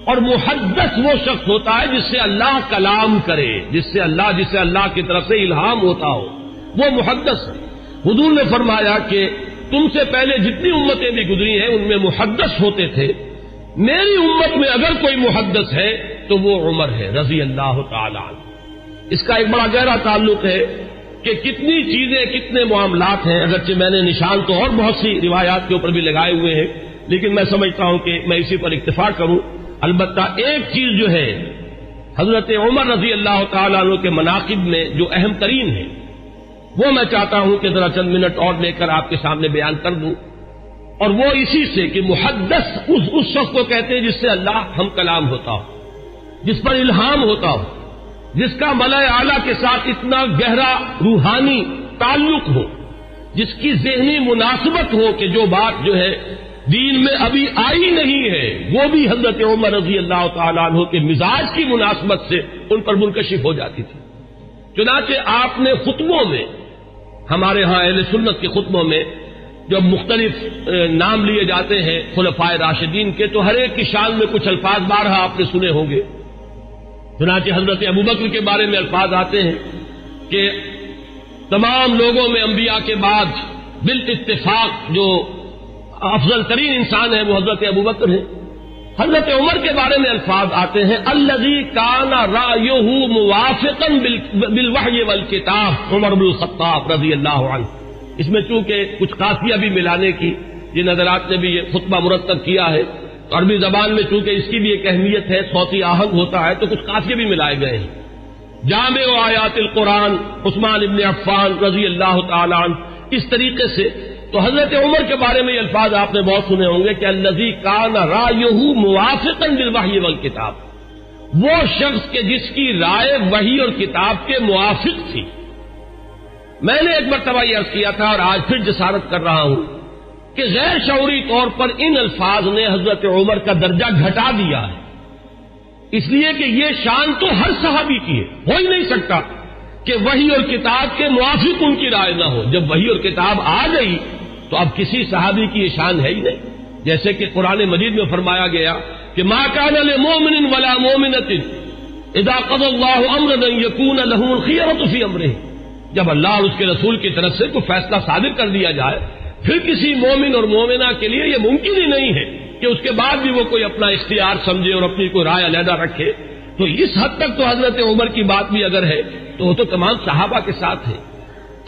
اور محدث وہ شخص ہوتا ہے جس سے اللہ کلام کرے، جسے اللہ کی طرف سے الہام ہوتا ہو، وہ محدث ہے۔ حضور نے فرمایا کہ تم سے پہلے جتنی امتیں بھی گزری ہیں ان میں محدث ہوتے تھے، میری امت میں اگر کوئی محدث ہے تو وہ عمر ہے رضی اللہ تعالی عنہ۔ اس کا ایک بڑا گہرا تعلق ہے کہ کتنی چیزیں، کتنے معاملات ہیں، اگرچہ میں نے نشان تو اور بہت سی روایات کے اوپر بھی لگائے ہوئے ہیں، لیکن میں سمجھتا ہوں کہ میں اسی پر اکتفا کروں۔ البتہ ایک چیز جو ہے حضرت عمر رضی اللہ تعالیٰ عنہ کے مناقب میں جو اہم ترین ہے، وہ میں چاہتا ہوں کہ ذرا چند منٹ اور لے کر آپ کے سامنے بیان کر دوں، اور وہ اسی سے کہ محدث اس شخص کو کہتے ہیں جس سے اللہ ہم کلام ہوتا ہو، جس پر الہام ہوتا ہو، جس کا ملأ اعلیٰ کے ساتھ اتنا گہرا روحانی تعلق ہو، جس کی ذہنی مناسبت ہو کہ جو بات جو ہے دین میں ابھی آئی نہیں ہے وہ بھی حضرت عمر رضی اللہ تعالیٰ عنہ کے مزاج کی مناسبت سے ان پر منکشف ہو جاتی تھی۔ چنانچہ آپ نے خطبوں میں، ہمارے ہاں اہل سنت کے خطبوں میں جب مختلف نام لیے جاتے ہیں خلفائے راشدین کے، تو ہر ایک کی شان میں کچھ الفاظ بارہا آپ نے سنے ہوں گے۔ چنانچہ حضرت ابوبکر کے بارے میں الفاظ آتے ہیں کہ تمام لوگوں میں انبیاء کے بعد بالاتفاق جو افضل ترین انسان ہے وہ حضرت ابوبکر ہیں۔ حضرت عمر کے بارے میں الفاظ آتے ہیں الذی کان رأیہ موافقا بالوحی والکتاب، عمر بن الخطاب رضی اللہ عنہ۔ اس میں چونکہ کچھ قافیہ بھی ملانے کی جن حضرات نے بھی یہ خطبہ مرتب کیا ہے، تو عربی زبان میں چونکہ اس کی بھی ایک اہمیت ہے، صوتی آہنگ ہوتا ہے، تو کچھ قافیے بھی ملائے گئے ہیں۔ جامع آیات القرآن عثمان ابن عفان رضی اللہ تعالی عنہ، اس طریقے سے تو حضرت عمر کے بارے میں یہ الفاظ آپ نے بہت سنے ہوں گے کہ الذی کان رأیہ موافقا بالوحی والکتاب، وہ شخص کے جس کی رائے وحی اور کتاب کے موافق تھی۔ میں نے ایک مرتبہ یہ عرض کیا تھا اور آج پھر جسارت کر رہا ہوں کہ غیر شعوری طور پر ان الفاظ نے حضرت عمر کا درجہ گھٹا دیا ہے، اس لیے کہ یہ شان تو ہر صحابی کی ہے، ہو ہی نہیں سکتا کہ وحی اور کتاب کے موافق ان کی رائے نہ ہو۔ جب وحی اور کتاب آ گئی تو اب کسی صحابی کی یہ شان ہے ہی نہیں، جیسے کہ قرآن مجید میں فرمایا گیا کہ ما کان لمؤمن ولا مؤمنۃ اذا قضى الله امرا ان يكون له الخيرة في امره، جب اللہ اور اس کے رسول کی طرف سے کوئی فیصلہ صادر کر دیا جائے پھر کسی مومن اور مومنہ کے لیے یہ ممکن ہی نہیں ہے کہ اس کے بعد بھی وہ کوئی اپنا اختیار سمجھے اور اپنی کوئی رائے علیحدہ رکھے۔ تو اس حد تک تو حضرت عمر کی بات بھی اگر ہے تو وہ تو تمام صحابہ کے ساتھ ہے۔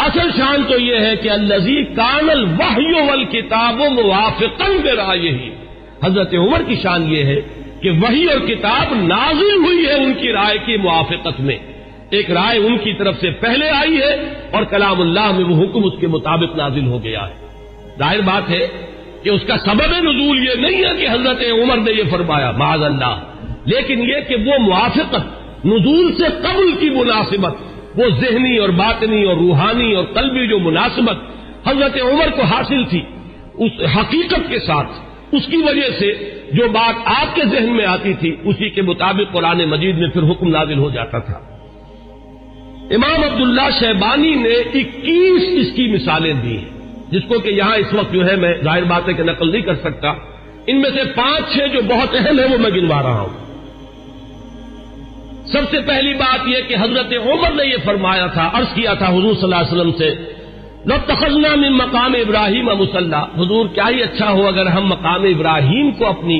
اصل شان تو یہ ہے کہ الذی کان الوحی والکتاب موافقا برأیہ، حضرت عمر کی شان یہ ہے کہ وحی اور کتاب نازل ہوئی ہے ان کی رائے کی موافقت میں، ایک رائے ان کی طرف سے پہلے آئی ہے اور کلام اللہ میں وہ حکم اس کے مطابق نازل ہو گیا ہے۔ ظاہر بات ہے کہ اس کا سبب نزول یہ نہیں ہے کہ حضرت عمر نے یہ فرمایا، معاذ اللہ، لیکن یہ کہ وہ موافقت نزول سے قبل کی مناسبت، وہ ذہنی اور باطنی اور روحانی اور قلبی جو مناسبت حضرت عمر کو حاصل تھی اس حقیقت کے ساتھ، اس کی وجہ سے جو بات آپ کے ذہن میں آتی تھی اسی کے مطابق قرآن مجید میں پھر حکم نازل ہو جاتا تھا۔ امام عبداللہ شیبانی نے 21 اس کی مثالیں دی ہیں، جس کو کہ یہاں اس وقت جو ہے میں ظاہر بات ہے کہ نقل نہیں کر سکتا، ان میں سے 5-6 جو بہت اہم ہیں وہ میں گنوا رہا ہوں۔ سب سے پہلی بات یہ کہ حضرت عمر نے یہ فرمایا تھا، عرض کیا تھا حضور صلی اللہ علیہ وسلم سے لَاتَّخَذْنَا مِن مقام ابراہیم مصلی، حضور کیا ہی اچھا ہو اگر ہم مقام ابراہیم کو اپنی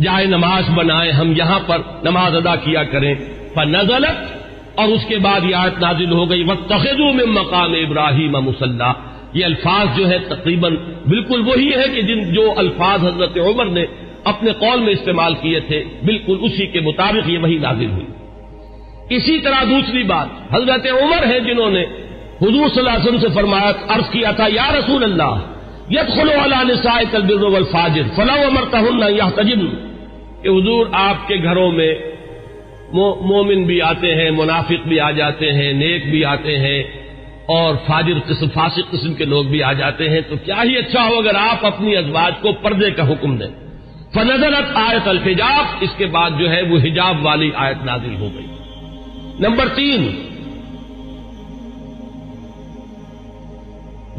جائے نماز بنائیں، ہم یہاں پر نماز ادا کیا کریں۔ فنزلت، اور اس کے بعد یہ آیت نازل ہو گئی وَاتَّخِذُوا مِن مقام ابراہیم مصلی۔ یہ الفاظ جو ہے تقریباً بالکل وہی ہے کہ جو الفاظ حضرت عمر نے اپنے قول میں استعمال کیے تھے، بالکل اسی کے مطابق یہ وہی نازل ہوئی۔ اسی طرح دوسری بات حضرت عمر ہیں جنہوں نے حضور صلی اللہ علیہ وسلم سے فرمایا، عرض کیا تھا یا رسول اللہ يدخل على نسائك البر والفاجر فلو امرتهن يحتجبن، کہ حضور آپ کے گھروں میں مومن بھی آتے ہیں، منافق بھی آ جاتے ہیں، نیک بھی آتے ہیں اور فاجر قسم فاسق قسم کے لوگ بھی آ جاتے ہیں، تو کیا ہی اچھا ہو اگر آپ اپنی ازواج کو پردے کا حکم دیں۔ فنزلت آیت الحجاب، اس کے بعد جو ہے وہ حجاب والی آیت نازل ہو گئی۔ نمبر 3،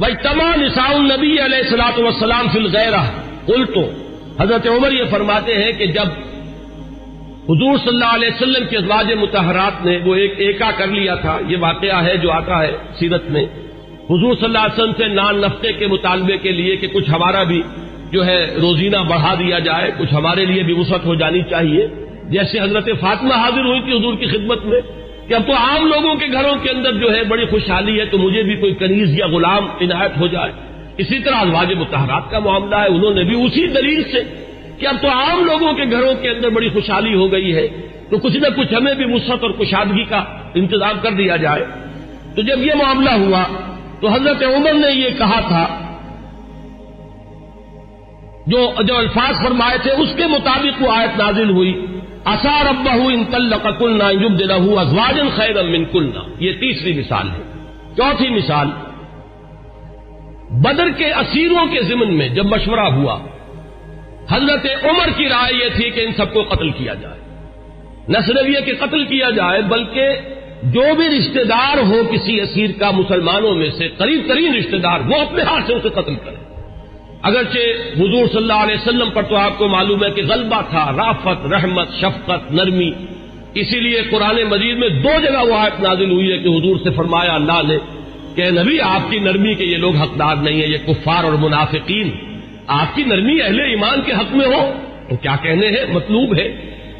وَاجْتَمَعَ نِسَاءُ النَّبِيِّ علیہ الصلوۃ والسلام فی الغیرہ، قلت، حضرت عمر یہ فرماتے ہیں کہ جب حضور صلی اللہ علیہ وسلم کے ازواج مطہرات نے وہ ایک ایکا کر لیا تھا، یہ واقعہ ہے جو آتا ہے سیرت میں، حضور صلی اللہ علیہ وسلم سے نان نفقے کے مطالبے کے لیے کہ کچھ ہمارا بھی جو ہے روزینہ بڑھا دیا جائے، کچھ ہمارے لیے بھی وسعت ہو جانی چاہیے. جیسے حضرت فاطمہ حاضر ہوئی تھی حضور کی خدمت میں کہ اب تو عام لوگوں کے گھروں کے اندر جو ہے بڑی خوشحالی ہے، تو مجھے بھی کوئی کنیز یا غلام عنایت ہو جائے. اسی طرح ازواج مطہرات کا معاملہ ہے، انہوں نے بھی اسی دلیل سے کہ اب تو عام لوگوں کے گھروں کے اندر بڑی خوشحالی ہو گئی ہے، تو کچھ نہ کچھ ہمیں بھی وسعت اور کشادگی کا انتظام کر دیا جائے. تو جب یہ معاملہ ہوا تو حضرت عمر نے یہ کہا تھا، جو الفاظ فرمائے تھے اس کے مطابق وہ آیت نازل ہوئی، عسى ربه ان طلقكن ان يبدله ازواجا خيرا منكن. یہ تیسری مثال ہے. چوتھی مثال، بدر کے اسیروں کے ضمن میں جب مشورہ ہوا، حضرت عمر کی رائے یہ تھی کہ ان سب کو قتل کیا جائے. نہ صرف یہ کہ قتل کیا جائے بلکہ جو بھی رشتہ دار ہو کسی اسیر کا مسلمانوں میں سے، قریب ترین رشتہ دار، وہ اپنے ہاتھ سے اسے قتل کرے. اگرچہ حضور صلی اللہ علیہ وسلم پر تو آپ کو معلوم ہے کہ غلبہ تھا، رافت، رحمت، شفقت، نرمی. اسی لیے قرآن مجید میں 2 جگہ وہ آیت نازل ہوئی ہے کہ حضور سے فرمایا اللہ نے کہ نبی آپ کی نرمی کے یہ لوگ حقدار نہیں ہیں، یہ کفار اور منافقین. آپ کی نرمی اہل ایمان کے حق میں ہو تو کیا کہنے ہیں، مطلوب ہے.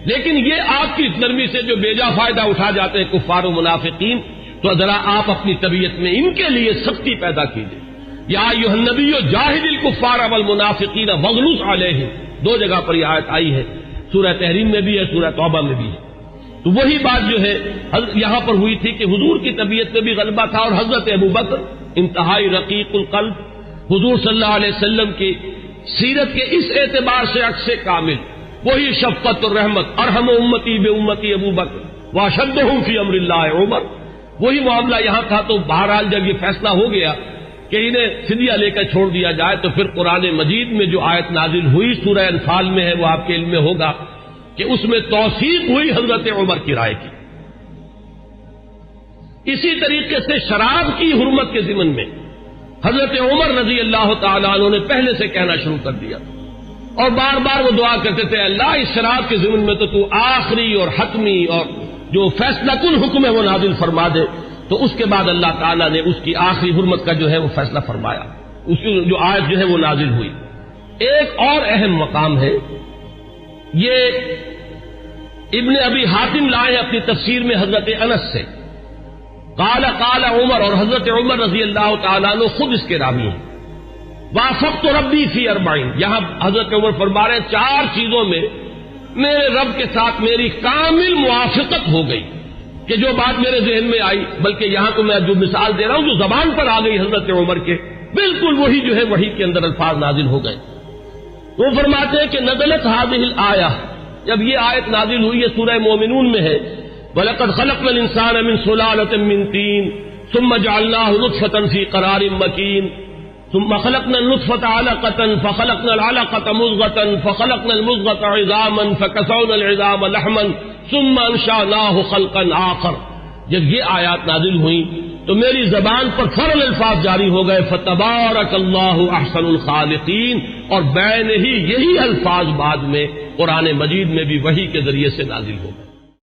لیکن یہ آپ کی نرمی سے جو بیجا فائدہ اٹھا جاتے ہیں کفار و منافقین، تو ذرا آپ اپنی طبیعت میں ان کے لیے سختی پیدا کیجیے. یا ایھا النبی جاہد الکفار والمنافقین واغلظ علیہم. 2 جگہ پر یہ آیت آئی ہے، سورہ تحریم میں بھی ہے، سورہ توبہ میں بھی ہے. تو وہی بات جو ہے یہاں پر ہوئی تھی کہ حضور کی طبیعت میں بھی غلبہ تھا، اور حضرت ابوبکر انتہائی رقیق القلب، حضور صلی اللہ علیہ وسلم کی سیرت کے اس اعتبار سے عکس کامل، وہی شفقت اور رحمت. ارحم امتی بامتی ابوبکر واشدہم فی امر اللہ عمر. وہی معاملہ یہاں تھا. تو بہرحال جب یہ فیصلہ ہو گیا کہ انہیں فدیہ لے کر چھوڑ دیا جائے، تو پھر قرآن مجید میں جو آیت نازل ہوئی سورہ انفال میں ہے، وہ آپ کے علم میں ہوگا کہ اس میں توثیق ہوئی حضرت عمر کی رائے کی. اسی طریقے سے شراب کی حرمت کے ضمن میں حضرت عمر رضی اللہ تعالیٰ عنہ نے پہلے سے کہنا شروع کر دیا، اور بار بار وہ دعا کرتے تھے اللہ اس شراب کے ضمن میں تو آخری اور حتمی اور جو فیصلہ کن حکم ہے وہ نازل فرما دے. تو اس کے بعد اللہ تعالیٰ نے اس کی آخری حرمت کا جو ہے وہ فیصلہ فرمایا، اس کی جو آیت جو ہے وہ نازل ہوئی. ایک اور اہم مقام ہے، یہ ابن ابی حاتم لائے اپنی تفسیر میں حضرت انس سے، قال عمر، اور حضرت عمر رضی اللہ تعالیٰ عنہ خود اس کے راوی ہیں. وافقت ربی فی 40. یہاں حضرت عمر فرما رہے ہیں 4 چیزوں میں میرے رب کے ساتھ میری کامل موافقت ہو گئی کہ جو بات میرے ذہن میں آئی، بلکہ یہاں تو میں جو مثال دے رہا ہوں جو زبان پر آ گئی حضرت عمر کے، بالکل وہی جو ہے وحی کے اندر الفاظ نازل ہو گئے. وہ فرماتے ہیں کہ نزلت هذه الآیہ، جب یہ آیت نازل ہوئی ہے سورہ مومنون میں ہے، وَلَقَدْ خَلَقْنَا الْإِنسَانَ مِنْ سُلَالَةٍ مِنْ طِينٍ ثُمَّ جَعَلْنَاهُ نُطْفَةً فِي قَرَارٍ مَكِينٍ ثم خلقنا النطفة علقة فخلقنا العلقة مضغة فخلقنا المضغة عظاما فكسونا العظام لحما ثم انشأناه خلقا آخر. جب یہ آیات نازل ہوئیں تو میری زبان پر فوراً الفاظ جاری ہو گئے فتبارک اللہ احسن الخالقین، اور بین ہی یہی الفاظ بعد میں قرآن مجید میں بھی وحی کے ذریعے سے نازل ہو گئے.